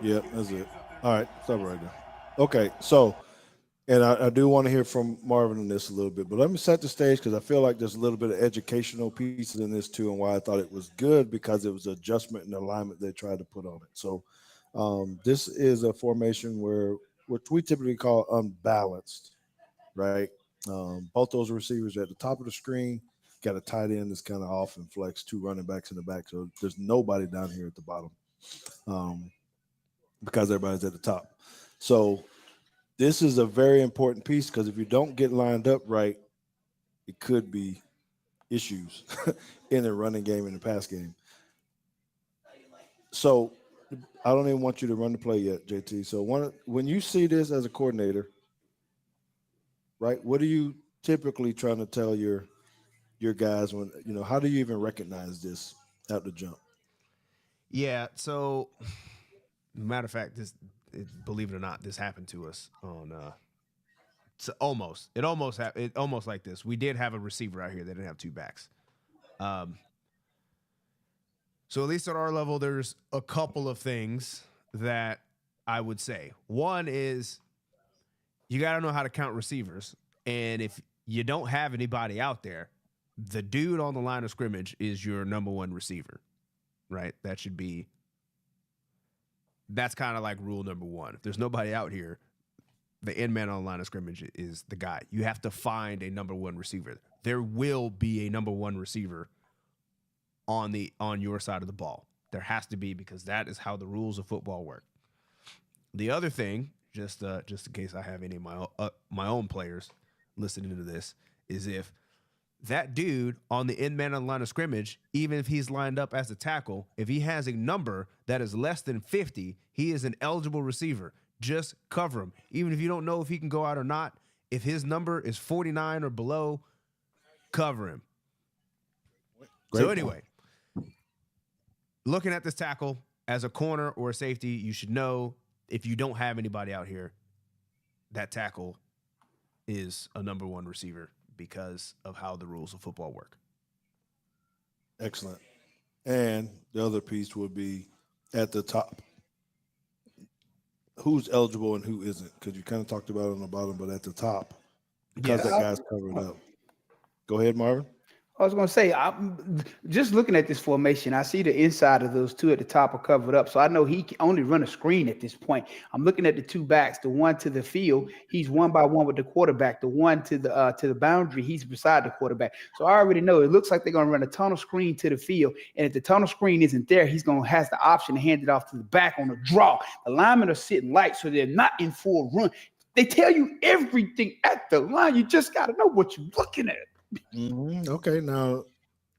[SPEAKER 1] Yeah, that's it. All right, stop right there. Okay, so, and I do want to hear from Marvin on this a little bit, but let me set the stage because I feel like there's a little bit of educational pieces in this too, and why I thought it was good because it was adjustment and alignment they tried to put on it. So, this is a formation where what we typically call unbalanced, right? Both those receivers are at the top of the screen. Got a tight end that's kind of off and flex, 2 running backs in the back. So there's nobody down here at the bottom because everybody's at the top. So this is a very important piece because if you don't get lined up right, it could be issues in the running game and the pass game. So I don't even want you to run the play yet, JT. So when you see this as a coordinator, right, what are you typically trying to tell your guys when, how do you even recognize this at the jump?
[SPEAKER 2] Yeah, so matter of fact, believe it or not, this happened to us on it almost like this. We did have a receiver out here that didn't have 2 backs. So at least at our level, there's a couple of things that I would say. One is you got to know how to count receivers. And if you don't have anybody out there, the dude on the line of scrimmage is your number 1 receiver, right? That's kind of like rule number 1. If there's nobody out here, the end man on the line of scrimmage is the guy. You have to find a number 1 receiver. There will be a number 1 receiver on your side of the ball. There has to be, because that is how the rules of football work. The other thing, just in case I have any of my own players listening to this, is if that dude on the end man on the line of scrimmage, even if he's lined up as a tackle, if he has a number that is less than 50, he is an eligible receiver. Just cover him. Even if you don't know if he can go out or not, if his number is 49 or below, cover him. So anyway, looking at this tackle as a corner or a safety, you should know if you don't have anybody out here, that tackle is a number 1 receiver because of how the rules of football work.
[SPEAKER 1] Excellent. And the other piece would be at the top. Who's eligible and who isn't? Because you kind of talked about it on the bottom, but at the top, because that guy's covered up. Go ahead, Marvin.
[SPEAKER 3] I was going to say, I'm just looking at this formation. I see the inside of those 2 at the top are covered up. So I know he can only run a screen at this point. I'm looking at the 2 backs, the one to the field. He's 1-by-1 with the quarterback. The one to the boundary, he's beside the quarterback. So I already know it looks like they're going to run a tunnel screen to the field. And if the tunnel screen isn't there, he's going to has the option to hand it off to the back on a draw. The linemen are sitting light, so they're not in full run. They tell you everything at the line. You just got to know what you're looking at.
[SPEAKER 1] Mm-hmm. Okay, now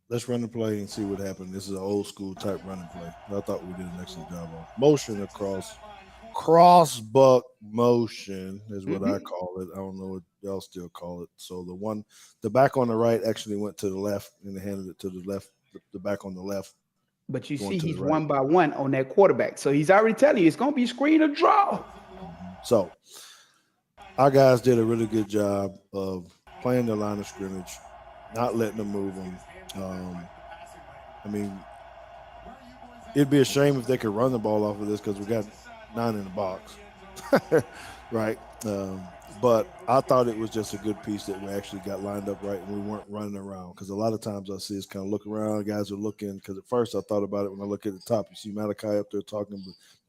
[SPEAKER 1] let's run the play and see what happened. This is an old school type running play. I thought we did an excellent job on motion across, cross buck motion is what I call it. I don't know what y'all still call it. So the back on the right actually went to the left and they handed it to the left. The back on the left.
[SPEAKER 3] But you see, he's 1-by-1 on that quarterback. So he's already telling you it's going to be screen or draw.
[SPEAKER 1] So our guys did a really good job of playing the line of scrimmage, not letting them move them. I mean, it'd be a shame if they could run the ball off of this because we got 9 in the box, right? But I thought it was just a good piece that we actually got lined up right and we weren't running around, because a lot of times I see us kind of look around, guys are looking, because at first I thought about it when I look at the top. You see Malachi up there talking,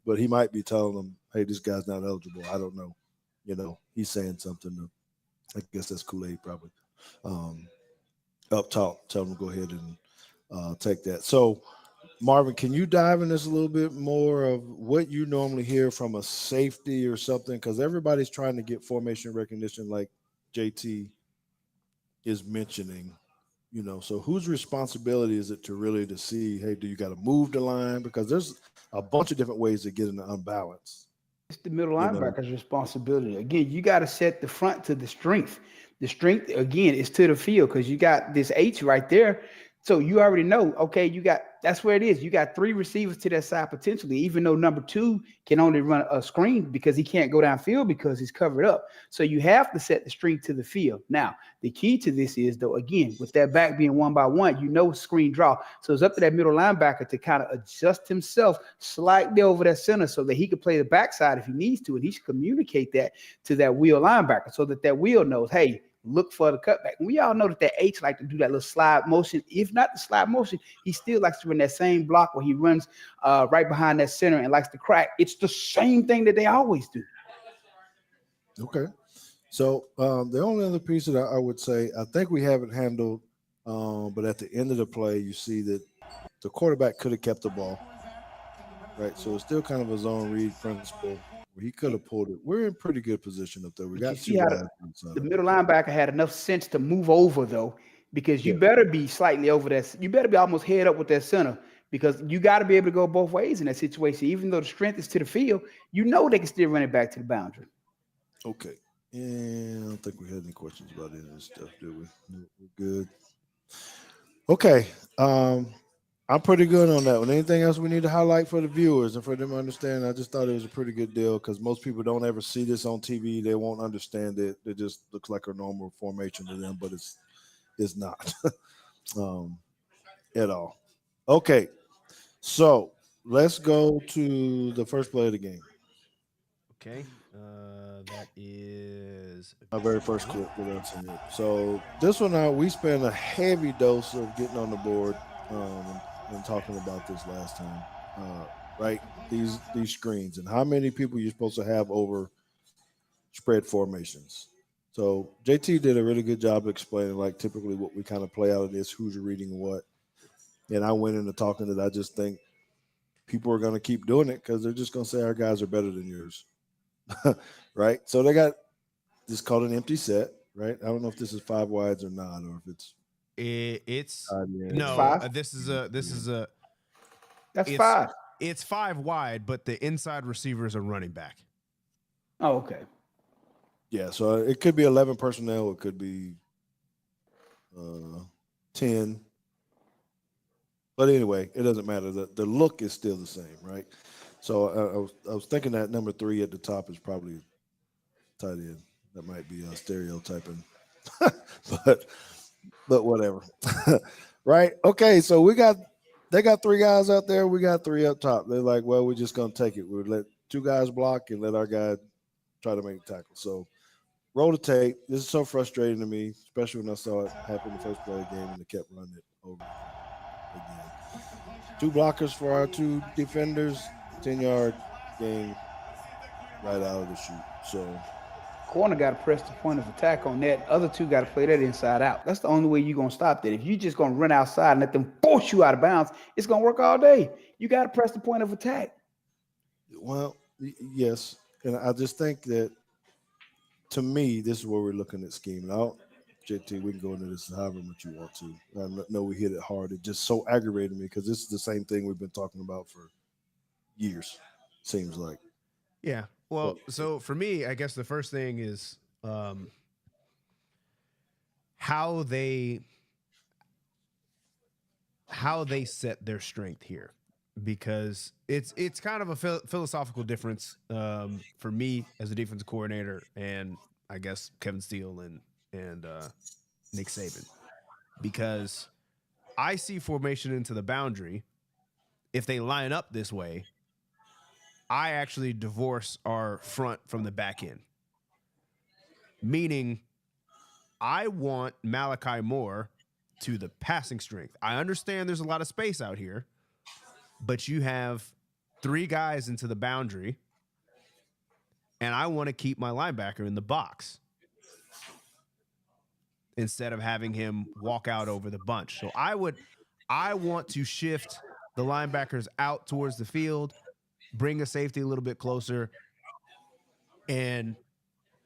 [SPEAKER 1] but he might be telling them, hey, this guy's not eligible. I don't know. He's saying something. I guess that's Kool-Aid probably. Up top, tell them to go ahead and take that. So, Marvin, can you dive in this a little bit more of what you normally hear from a safety or something? Because everybody's trying to get formation recognition like JT is mentioning, so whose responsibility is it to see, hey, do you got to move the line? Because there's a bunch of different ways to get in the unbalance.
[SPEAKER 3] It's the middle linebacker's responsibility. Again, you got to set the front to the strength. The strength, again, is to the field because you got this H right there. So you already know, okay, that's where it is. You got three receivers to that side potentially, even though number two can only run a screen because he can't go downfield because he's covered up. So you have to set the string to the field. Now, the key to this is, though, again, with that back being one by one, screen draw. So it's up to that middle linebacker to kind of adjust himself slightly over that center so that he can play the backside if he needs to, and he should communicate that to that wheel linebacker so that wheel knows, hey, look for the cutback. And we all know that H like to do that little slide motion. If not the slide motion, he still likes to run that same block where he runs right behind that center and likes to crack. It's the same thing that they always do.
[SPEAKER 1] Okay. So the only other piece that I would say, I think we haven't handled, but at the end of the play, you see that the quarterback could have kept the ball, right? So it's still kind of a zone read principle where he could have pulled it. We're in pretty good position up there. We got two guys.
[SPEAKER 3] The middle linebacker had enough sense to move over, though, because you better be slightly over that. You better be almost head up with that center because you got to be able to go both ways in that situation. Even though the strength is to the field, they can still run it back to the boundary.
[SPEAKER 1] Okay. And I don't think we had any questions about any of this stuff, did we? We're good. Okay. I'm pretty good on that one. Anything else we need to highlight for the viewers and for them to understand? I just thought it was a pretty good deal because most people don't ever see this on TV. They won't understand it. It just looks like a normal formation to them, but it's not at all. Okay. So let's go to the first play of the game.
[SPEAKER 2] Okay. That is
[SPEAKER 1] Our very first clip with us in it. So this one, we spent a heavy dose of getting on the board and talking about this last time, right? These screens and how many people you're supposed to have over spread formations. So JT did a really good job of explaining, like typically what we kind of play out of this, who's reading what. And I went into talking that I just think people are going to keep doing it because they're just going to say our guys are better than yours. Right? So they got this called an empty set, right? I don't know if this is five wides or not, or if
[SPEAKER 2] it's no.
[SPEAKER 3] Five?
[SPEAKER 2] This is a.
[SPEAKER 3] That's five.
[SPEAKER 2] It's five wide, but the inside receivers are running back.
[SPEAKER 3] Oh, okay.
[SPEAKER 1] Yeah, so it could be 11 personnel. It could be 10. But anyway, it doesn't matter. The look is still the same, right? So I was thinking that number 3 at the top is probably tight end. That might be stereotyping, but whatever, right? Okay, so they got 3 guys out there. We got 3 up top. They're like, well, we're just gonna take it. We'll let 2 guys block and let our guy try to make a tackle. So roll the tape. This is so frustrating to me, especially when I saw it happen the first play of the game and they kept running it over again. 2 blockers for our 2 defenders. 10-yard game right out of the chute. So
[SPEAKER 3] corner got to press the point of attack on that. Other 2 got to play that inside out. That's the only way you're going to stop that. If you're just going to run outside and let them force you out of bounds, it's going to work all day. You got to press the point of attack.
[SPEAKER 1] Well, yes. And I just think that, to me, this is where we're looking at scheme. Now, JT, we can go into this however much you want to. I know we hit it hard. It just so aggravated me because this is the same thing we've been talking about for years, seems like.
[SPEAKER 2] Yeah. Well, so for me, I guess the first thing is how they set their strength here, because it's kind of a philosophical difference for me as a defensive coordinator and I guess Kevin Steele and Nick Saban, because I see formation into the boundary. If they line up this way, I actually divorce our front from the back end. Meaning, I want Malachi Moore to the passing strength. I understand there's a lot of space out here, but you have 3 guys into the boundary, and I want to keep my linebacker in the box instead of having him walk out over the bunch. So I want to shift the linebackers out towards the field, bring a safety a little bit closer, and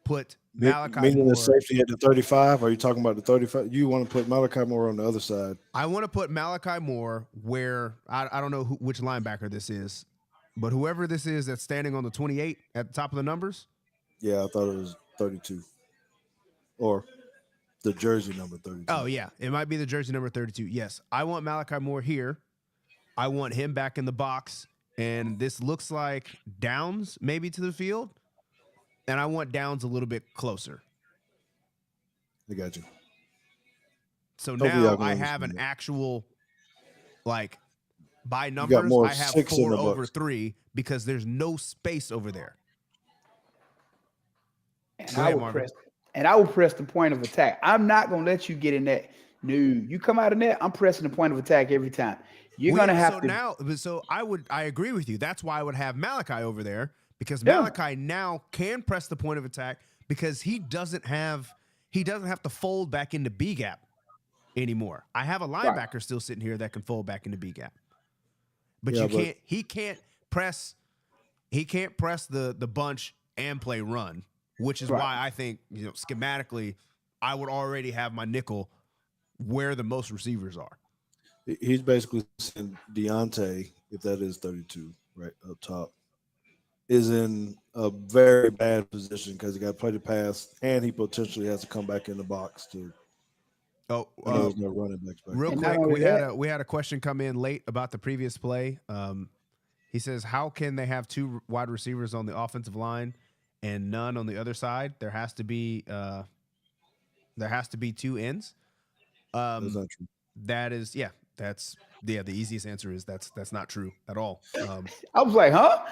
[SPEAKER 2] put Malachi
[SPEAKER 1] Meaning
[SPEAKER 2] Moore.
[SPEAKER 1] the safety at the 35? Are you talking about the 35? You want to put Malachi Moore on the other side?
[SPEAKER 2] I want to put Malachi Moore where I don't know which linebacker this is, but whoever this is that's standing on the 28 at the top of the numbers.
[SPEAKER 1] Yeah, I thought it was 32. Or The jersey number 32.
[SPEAKER 2] Oh yeah, it might be the jersey number 32. Yes, I want Malachi Moore here. I want him back in the box, and this looks like Downs maybe to the field, and I want Downs a little bit closer.
[SPEAKER 1] I got you.
[SPEAKER 2] So
[SPEAKER 1] Hopefully y'all
[SPEAKER 2] now
[SPEAKER 1] can
[SPEAKER 2] I have
[SPEAKER 1] understand
[SPEAKER 2] an
[SPEAKER 1] that.
[SPEAKER 2] actual, like, by
[SPEAKER 1] You got
[SPEAKER 2] numbers,
[SPEAKER 1] more
[SPEAKER 2] I have
[SPEAKER 1] 6 in
[SPEAKER 2] 4
[SPEAKER 1] the
[SPEAKER 2] over
[SPEAKER 1] Bucks.
[SPEAKER 2] 3 because there's no space over there.
[SPEAKER 3] And
[SPEAKER 2] Go
[SPEAKER 3] I
[SPEAKER 2] ahead,
[SPEAKER 3] will
[SPEAKER 2] Marvin.
[SPEAKER 3] press and I will press the point of attack. I'm not gonna let you get in that. No, you come out of net, I'm pressing the point of attack every time. You're
[SPEAKER 2] Well,
[SPEAKER 3] gonna
[SPEAKER 2] yeah,
[SPEAKER 3] have
[SPEAKER 2] so
[SPEAKER 3] to.
[SPEAKER 2] now, so I agree with you. That's why I would have Malachi over there because
[SPEAKER 3] Yeah,
[SPEAKER 2] Malachi now can press the point of attack because he doesn't have to fold back into B gap anymore. I have a
[SPEAKER 3] right.
[SPEAKER 2] linebacker still sitting here that can fold back into B gap, but
[SPEAKER 1] Yeah, but
[SPEAKER 2] he can't press the bunch and play run, which is
[SPEAKER 3] Right.
[SPEAKER 2] why I think schematically I would already have my nickel where the most receivers are.
[SPEAKER 1] he's basically saying Deontay, if that is 32, right up top, is in a very bad position because he got to play the pass and he potentially has to come back in the box too.
[SPEAKER 2] Oh,
[SPEAKER 1] I know there's no running backs back
[SPEAKER 2] real
[SPEAKER 1] there.
[SPEAKER 3] And not
[SPEAKER 2] quick,
[SPEAKER 3] only that,
[SPEAKER 2] we had a question come in late about the previous play. He says, "How can they have 2 wide receivers on the offensive line and none on the other side? There has to be 2 ends."
[SPEAKER 1] That's not true.
[SPEAKER 2] That is, that's the easiest answer is that's not true at all.
[SPEAKER 3] I was like, huh?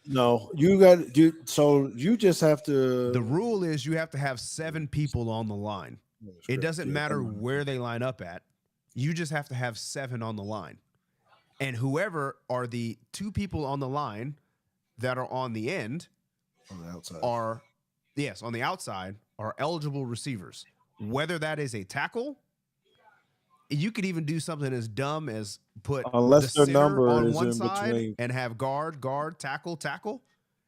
[SPEAKER 1] No, you got you. So you just have
[SPEAKER 2] The
[SPEAKER 1] to.
[SPEAKER 2] rule is you have to have 7 people on the line. It doesn't matter where they line up at. You just have to have 7 on the line. And whoever are the 2 people on the line that are on the end
[SPEAKER 1] on the outside.
[SPEAKER 2] are, yes, on the outside are eligible receivers. Whether that is a tackle, you could even do something as dumb as put
[SPEAKER 1] Unless
[SPEAKER 2] the
[SPEAKER 1] their
[SPEAKER 2] center
[SPEAKER 1] number
[SPEAKER 2] on
[SPEAKER 1] is
[SPEAKER 2] one
[SPEAKER 1] in
[SPEAKER 2] side
[SPEAKER 1] between.
[SPEAKER 2] and have guard, tackle,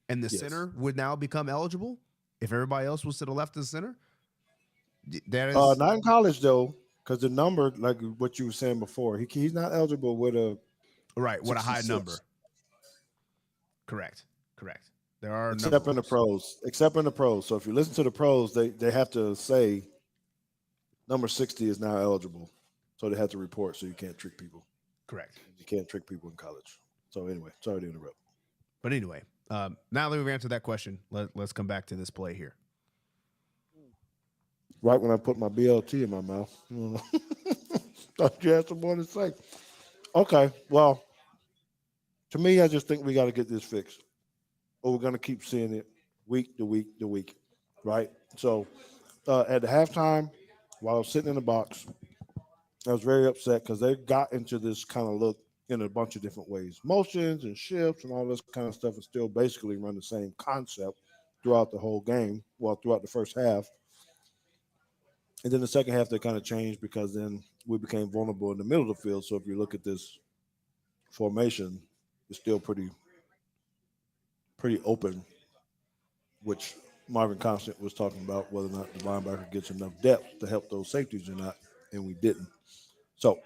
[SPEAKER 2] and the
[SPEAKER 1] Yes.
[SPEAKER 2] center would now become eligible if everybody else was to the left of the center. That is
[SPEAKER 1] Not in college though, because the number, like what you were saying before, he's not eligible with a
[SPEAKER 2] right. What a high
[SPEAKER 1] 66.
[SPEAKER 2] number. Correct. There are
[SPEAKER 1] Except in the pros. Except in the pros. So if you listen to the pros, they have to say number 60 is now eligible. So they have to report so you can't trick people.
[SPEAKER 2] Correct.
[SPEAKER 1] You can't trick people in college. So anyway, sorry to interrupt.
[SPEAKER 2] But anyway, now that we've answered that question, let's come back to this play here.
[SPEAKER 1] Right when I put my BLT in my mouth. Thought you had some more to say. Okay, well, to me, I just think we got to get this fixed. Or we're going to keep seeing it week to week to week, right? So at the halftime, while I was sitting in the box, I was very upset because they got into this kind of look in a bunch of different ways. Motions and shifts and all this kind of stuff, and still basically run the same concept throughout the whole game, well, throughout the first half. And then the second half, they kind of changed because then we became vulnerable in the middle of the field. So if you look at this formation, it's still pretty open, which Marvin Constant was talking about whether or not the linebacker gets enough depth to help those safeties or not, and we didn't. So,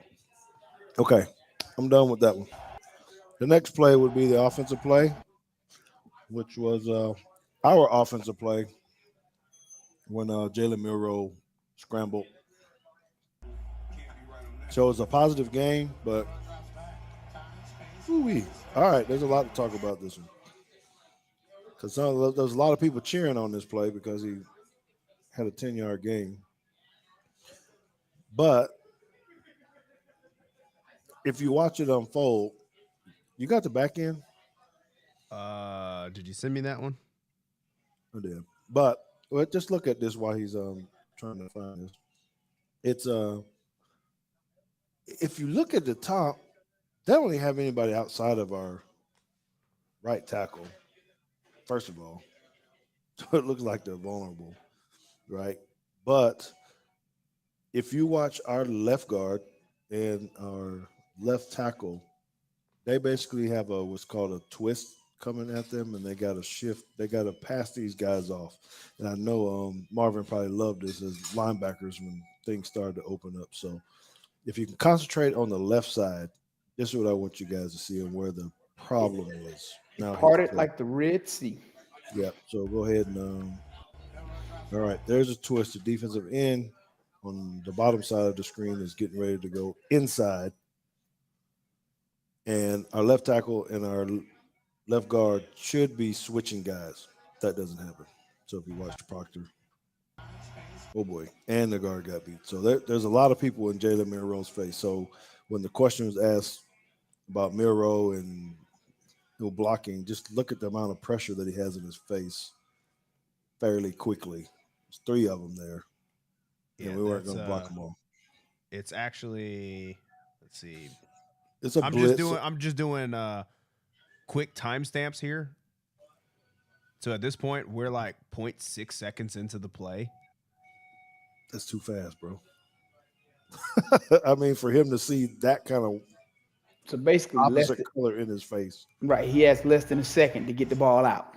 [SPEAKER 1] okay, I'm done with that one. The next play would be the offensive play, which was our offensive play when Jalen Milroe scrambled. So it was a positive game, but ooh-wee. All right, there's a lot to talk about this one. Because there's a lot of people cheering on this play because he had a 10-yard gain. But if you watch it unfold, you got the back end?
[SPEAKER 2] Did you send me that one?
[SPEAKER 1] I did. But just look at this while he's trying to find this. It's if you look at the top, they don't even have anybody outside of our right tackle, first of all. So it looks like they're vulnerable, right? But if you watch our left guard and our left tackle, they basically have what's called a twist coming at them, and they got to shift. They got to pass these guys off. And I know Marvin probably loved this as linebackers when things started to open up. So if you can concentrate on the left side, this is what I want you guys to see and where the problem is. Now
[SPEAKER 3] Parted like the Red Sea.
[SPEAKER 1] yeah. So go ahead and All right, there's a twist. The defensive end on the bottom side of the screen is getting ready to go inside, and our left tackle and our left guard should be switching guys. That doesn't happen. So if you watch Proctor, oh boy, and the guard got beat. So there's a lot of people in Jalen Milroe's face. So when the question was asked about Milroe and blocking, just look at the amount of pressure that he has in his face fairly quickly. There's three of them there, and
[SPEAKER 2] Yeah,
[SPEAKER 1] we weren't going to block them all.
[SPEAKER 2] it's actually, let's see.
[SPEAKER 1] It's a blitz.
[SPEAKER 2] I'm just doing quick timestamps here. So at this point, we're like 0.6 seconds into the play.
[SPEAKER 1] That's too fast, bro. I mean, for him to see that kind of
[SPEAKER 3] So basically,
[SPEAKER 1] opposite color in his face.
[SPEAKER 3] right. He has less than a second to get the ball out.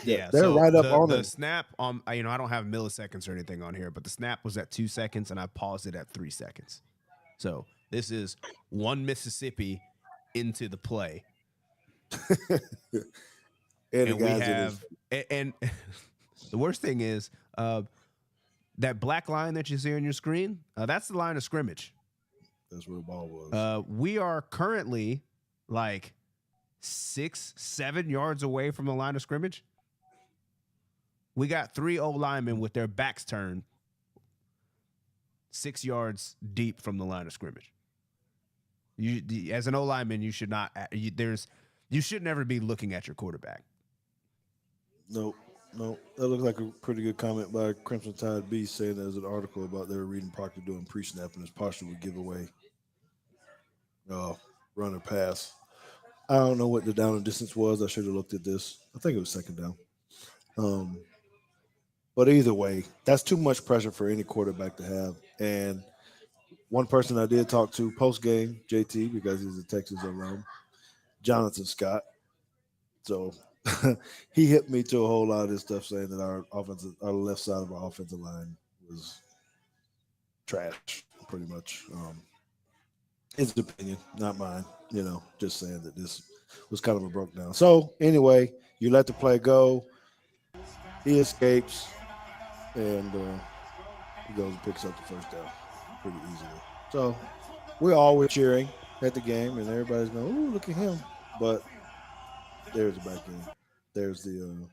[SPEAKER 2] Yeah,
[SPEAKER 1] they're
[SPEAKER 2] so
[SPEAKER 1] right up on
[SPEAKER 2] the
[SPEAKER 1] him.
[SPEAKER 2] snap. I don't have milliseconds or anything on here, but the snap was at 2 seconds, and I paused it at 3 seconds. So this is one Mississippi into the play, and we have and the worst thing is that black line that you see on your screen. That's the line of scrimmage.
[SPEAKER 1] That's where the ball was.
[SPEAKER 2] We are currently like 6-7 yards away from the line of scrimmage. We got 3 O linemen with their backs turned 6 yards deep from the line of scrimmage. As an O lineman, you should not. You should never be looking at your quarterback.
[SPEAKER 1] No. That looked like a pretty good comment by Crimson Tide Beast saying there's an article about they were reading Proctor doing pre-snap and his posture would give away run or pass. I don't know what the down and distance was. I should have looked at this. I think it was second down. But either way, that's too much pressure for any quarterback to have. And one person I did talk to post-game, JT, because he's a Texas alum, Jonathan Scott. So he hit me to a whole lot of this stuff saying that our left side of our offensive line was trash, pretty much. His opinion, not mine. Just saying that this was kind of a broke down. So anyway, you let the play go. He escapes, and he goes and picks up the first down pretty easily. So we're always cheering at the game, and everybody's going, "Ooh, look at him!" But there's the back end. There's the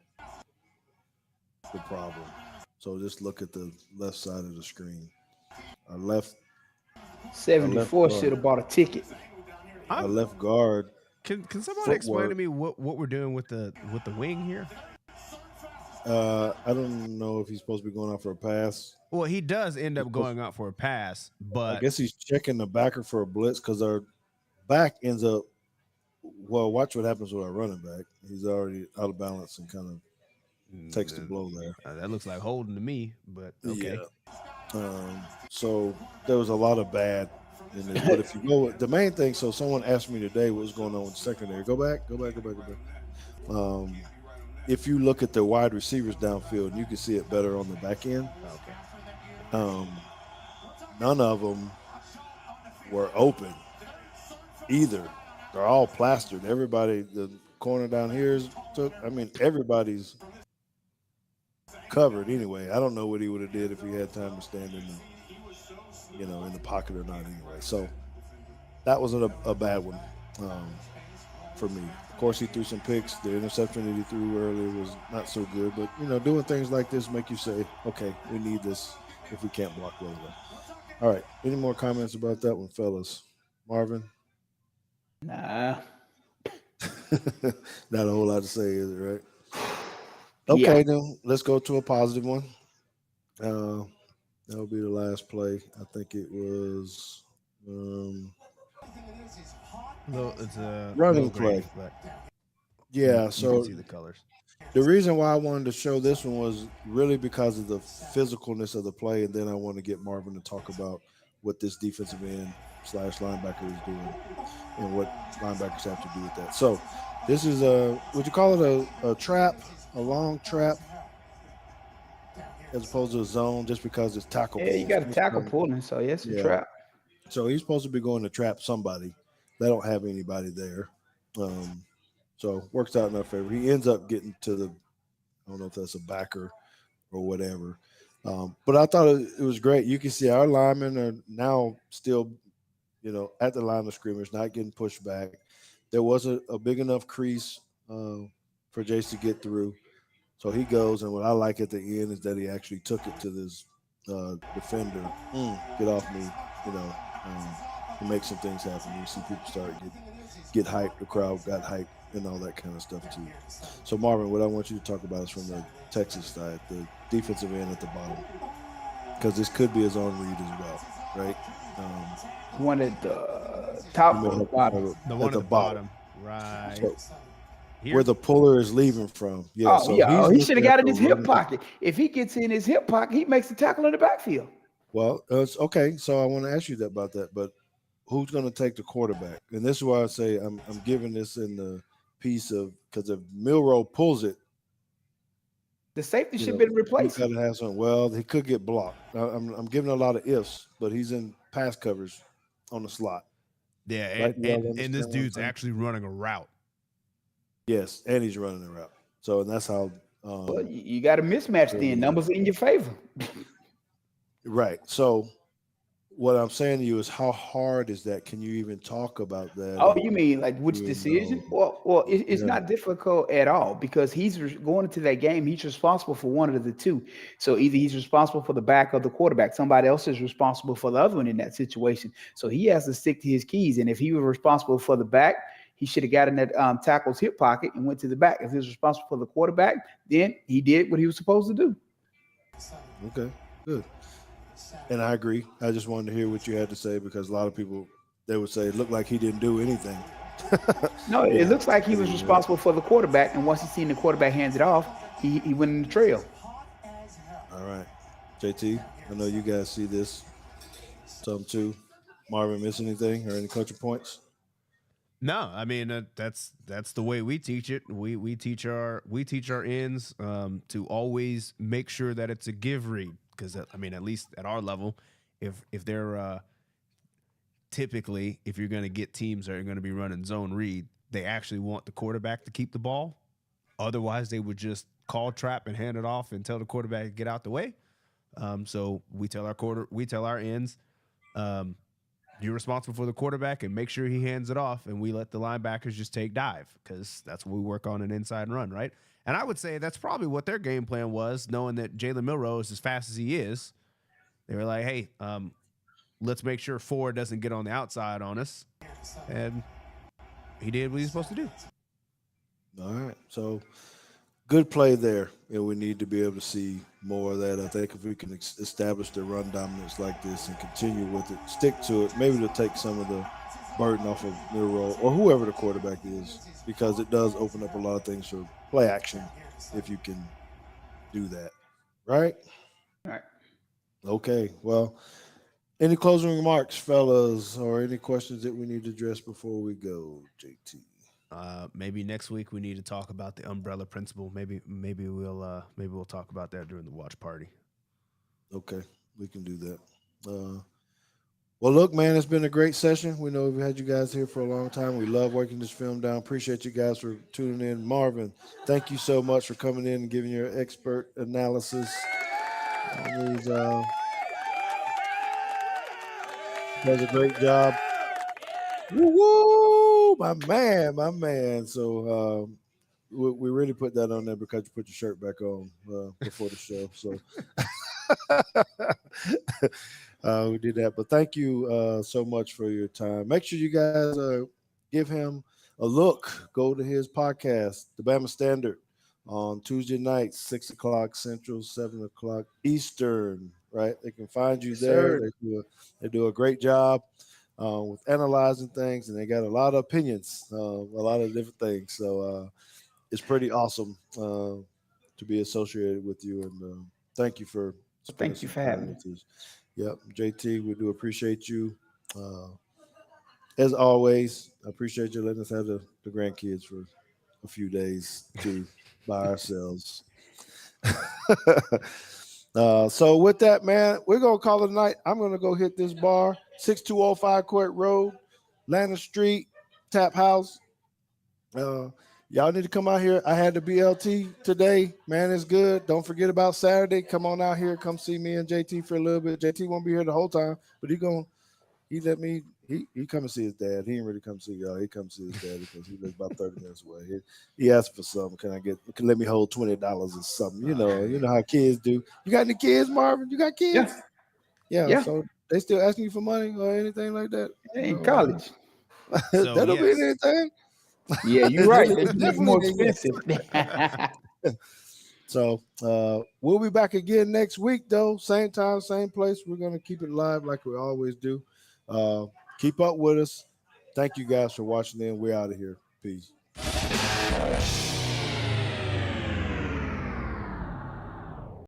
[SPEAKER 1] problem. So just look at the left side of the screen. Our left
[SPEAKER 3] 74 should have bought a ticket.
[SPEAKER 1] Our left guard.
[SPEAKER 2] Can somebody explain to me what we're doing with the wing here?
[SPEAKER 1] I don't know if he's supposed to be going out for a pass.
[SPEAKER 2] Well, he does end up going out for a pass, but
[SPEAKER 1] I guess he's checking the backer for a blitz because our back ends up. Well, watch what happens with our running back. He's already out of balance and kind of takes the blow there.
[SPEAKER 2] That looks like holding to me, but okay.
[SPEAKER 1] Yeah. So there was a lot of bad in this. But if you go, the main thing. So someone asked me today what was going on with the secondary. Go back. If you look at the wide receivers downfield, you can see it better on the back end.
[SPEAKER 2] Okay.
[SPEAKER 1] None of them were open either. They're all plastered. Everybody, the corner down here is everybody's covered anyway. I don't know what he would have did if he had time to stand in the pocket or not anyway. So that was a bad one for me. Of course, he threw some picks. The interception that he threw earlier was not so good. But, doing things like this make you say, okay, we need this if we can't block well enough. All right. Any more comments about that one, fellas? Marvin?
[SPEAKER 3] Nah.
[SPEAKER 1] Not a whole lot to say, is it, right? Okay, then let's go to a positive one. That'll be the last play. I think it was
[SPEAKER 2] It's a
[SPEAKER 1] running play. Yeah,
[SPEAKER 2] you
[SPEAKER 1] so
[SPEAKER 2] can see the colors.
[SPEAKER 1] The reason why I wanted to show this one was really because of the physicalness of the play, and then I want to get Marvin to talk about what this defensive end / linebacker is doing and what linebackers have to do with that. So this is would you call it a trap, a long trap, as opposed to a zone, just because it's tackle?
[SPEAKER 3] Yeah, you got a tackle pulling, so yes, a trap.
[SPEAKER 1] So he's supposed to be going to trap somebody. They don't have anybody there. So works out in our favor. He ends up getting to I don't know if that's a backer or whatever. But I thought it was great. You can see our linemen are now still, at the line of scrimmage, not getting pushed back. There wasn't a big enough crease for Jace to get through. So he goes, and what I like at the end is that he actually took it to this defender. Get off me, to make some things happen. You see people start get hyped. The crowd got hyped and all that kind of stuff too. So Marvin, what I want you to talk about is from the Texas side, the defensive end at the bottom, because this could be his own read as well, right?
[SPEAKER 3] One at the top or the bottom?
[SPEAKER 2] The one at the bottom. Right.
[SPEAKER 1] So, where the puller is leaving from. Yeah.
[SPEAKER 3] He should have got in his hip pocket. If he gets in his hip pocket, he makes the tackle in the backfield.
[SPEAKER 1] Well, it's okay. So I want to ask you about that. But who's going to take the quarterback? And this is why I say I'm giving this in the piece of, because if Milroe pulls it,
[SPEAKER 3] the safety should have been replaced.
[SPEAKER 1] Got to have something. Well, he could get blocked. I'm giving a lot of ifs, but he's in pass coverage on the slot.
[SPEAKER 2] Yeah, right? and this dude's actually running a route.
[SPEAKER 1] Yes, and he's running a route. So, and that's how.
[SPEAKER 3] Well, you got a mismatch then. Numbers in your favor.
[SPEAKER 1] Right. So, what I'm saying to you is, how hard is that? Can you even talk about that?
[SPEAKER 3] Oh, you mean like which decision? Well, it's not difficult at all, because he's going into that game. He's responsible for one of the two. So either he's responsible for the back or the quarterback. Somebody else is responsible for the other one in that situation. So he has to stick to his keys. And if he was responsible for the back, he should have got in that tackle's hip pocket and went to the back. If he was responsible for the quarterback, then he did what he was supposed to do.
[SPEAKER 1] Okay, good. And I agree. I just wanted to hear what you had to say, because a lot of people, they would say it looked like he didn't do anything.
[SPEAKER 3] No, it looks like he was responsible for the quarterback, and once he seen the quarterback hands it off, he went in the trail.
[SPEAKER 1] All right. JT, I know you guys see this. Some too. Marvin, miss anything or any coaching points?
[SPEAKER 2] No, I mean that's the way we teach it. We teach our ends to always make sure that it's a give read, because I mean, at least at our level, if they're typically, if you're going to get teams that are going to be running zone read, they actually want the quarterback to keep the ball. Otherwise, they would just call trap and hand it off and tell the quarterback to get out the way. So we tell our ends, you're responsible for the quarterback and make sure he hands it off, and we let the linebackers just take dive, because that's what we work on, an inside run, right? And I would say that's probably what their game plan was, knowing that Jalen Milroe is as fast as he is. They were like, hey, let's make sure Ford doesn't get on the outside on us. And he did what he's supposed to do.
[SPEAKER 1] All right. So good play there. And we need to be able to see more of that. I think if we can establish the run dominance like this and continue with it, stick to it, maybe it'll take some of the burden off of Milroe or whoever the quarterback is, because it does open up a lot of things for play action if you can do that. Right?
[SPEAKER 3] All right.
[SPEAKER 1] Okay. Well, any closing remarks, fellas, or any questions that we need to address before we go, JT?
[SPEAKER 2] Maybe next week we need to talk about the umbrella principle. Maybe we'll talk about that during the watch party.
[SPEAKER 1] Okay, we can do that. Well, look, man, it's been a great session. We know we've had you guys here for a long time. We love working this film down. Appreciate you guys for tuning in. Marvin, thank you so much for coming in and giving your expert analysis on these. Does a great job. Woo, my man. So we really put that on there because you put your shirt back on before the show. So we did that. But thank you so much for your time. Make sure you guys give him a look. Go to his podcast, The Bama Standard, on Tuesday nights, 6 o'clock Central, 7 o'clock Eastern. Right? They can find you there. They do a great job with analyzing things, and they got a lot of opinions, a lot of different things. So it's pretty awesome to be associated with you, and thank you for
[SPEAKER 3] having me.
[SPEAKER 1] Yep, JT, we do appreciate you. As always, I appreciate you letting us have the grandkids for a few days too by ourselves. So with that, man, we're gonna call it a night. I'm gonna go hit this bar, 6205 Court Road, Lanner Street, Tap House. Y'all need to come out here. I had the BLT today. Man, it's good. Don't forget about Saturday. Come on out here. Come see me and JT for a little bit. JT won't be here the whole time, but he let me he come and see his dad. He didn't really come see y'all. He come see his dad because he lives about 30 minutes away. He asked for something. Can let me hold $20 or something? You know how kids do. You got any kids, Marvin? You got kids? Yeah. So they still asking you for money or anything like that?
[SPEAKER 3] In college.
[SPEAKER 2] So
[SPEAKER 1] That'll be
[SPEAKER 2] yes.
[SPEAKER 1] anything.
[SPEAKER 3] Yeah, you're right. They're
[SPEAKER 1] It's
[SPEAKER 3] getting
[SPEAKER 1] definitely
[SPEAKER 3] more
[SPEAKER 1] anything.
[SPEAKER 3] expensive.
[SPEAKER 1] So we'll be back again next week, though. Same time, same place. We're gonna keep it live like we always do. Keep up with us. Thank you guys for watching in. We're out of here. Peace.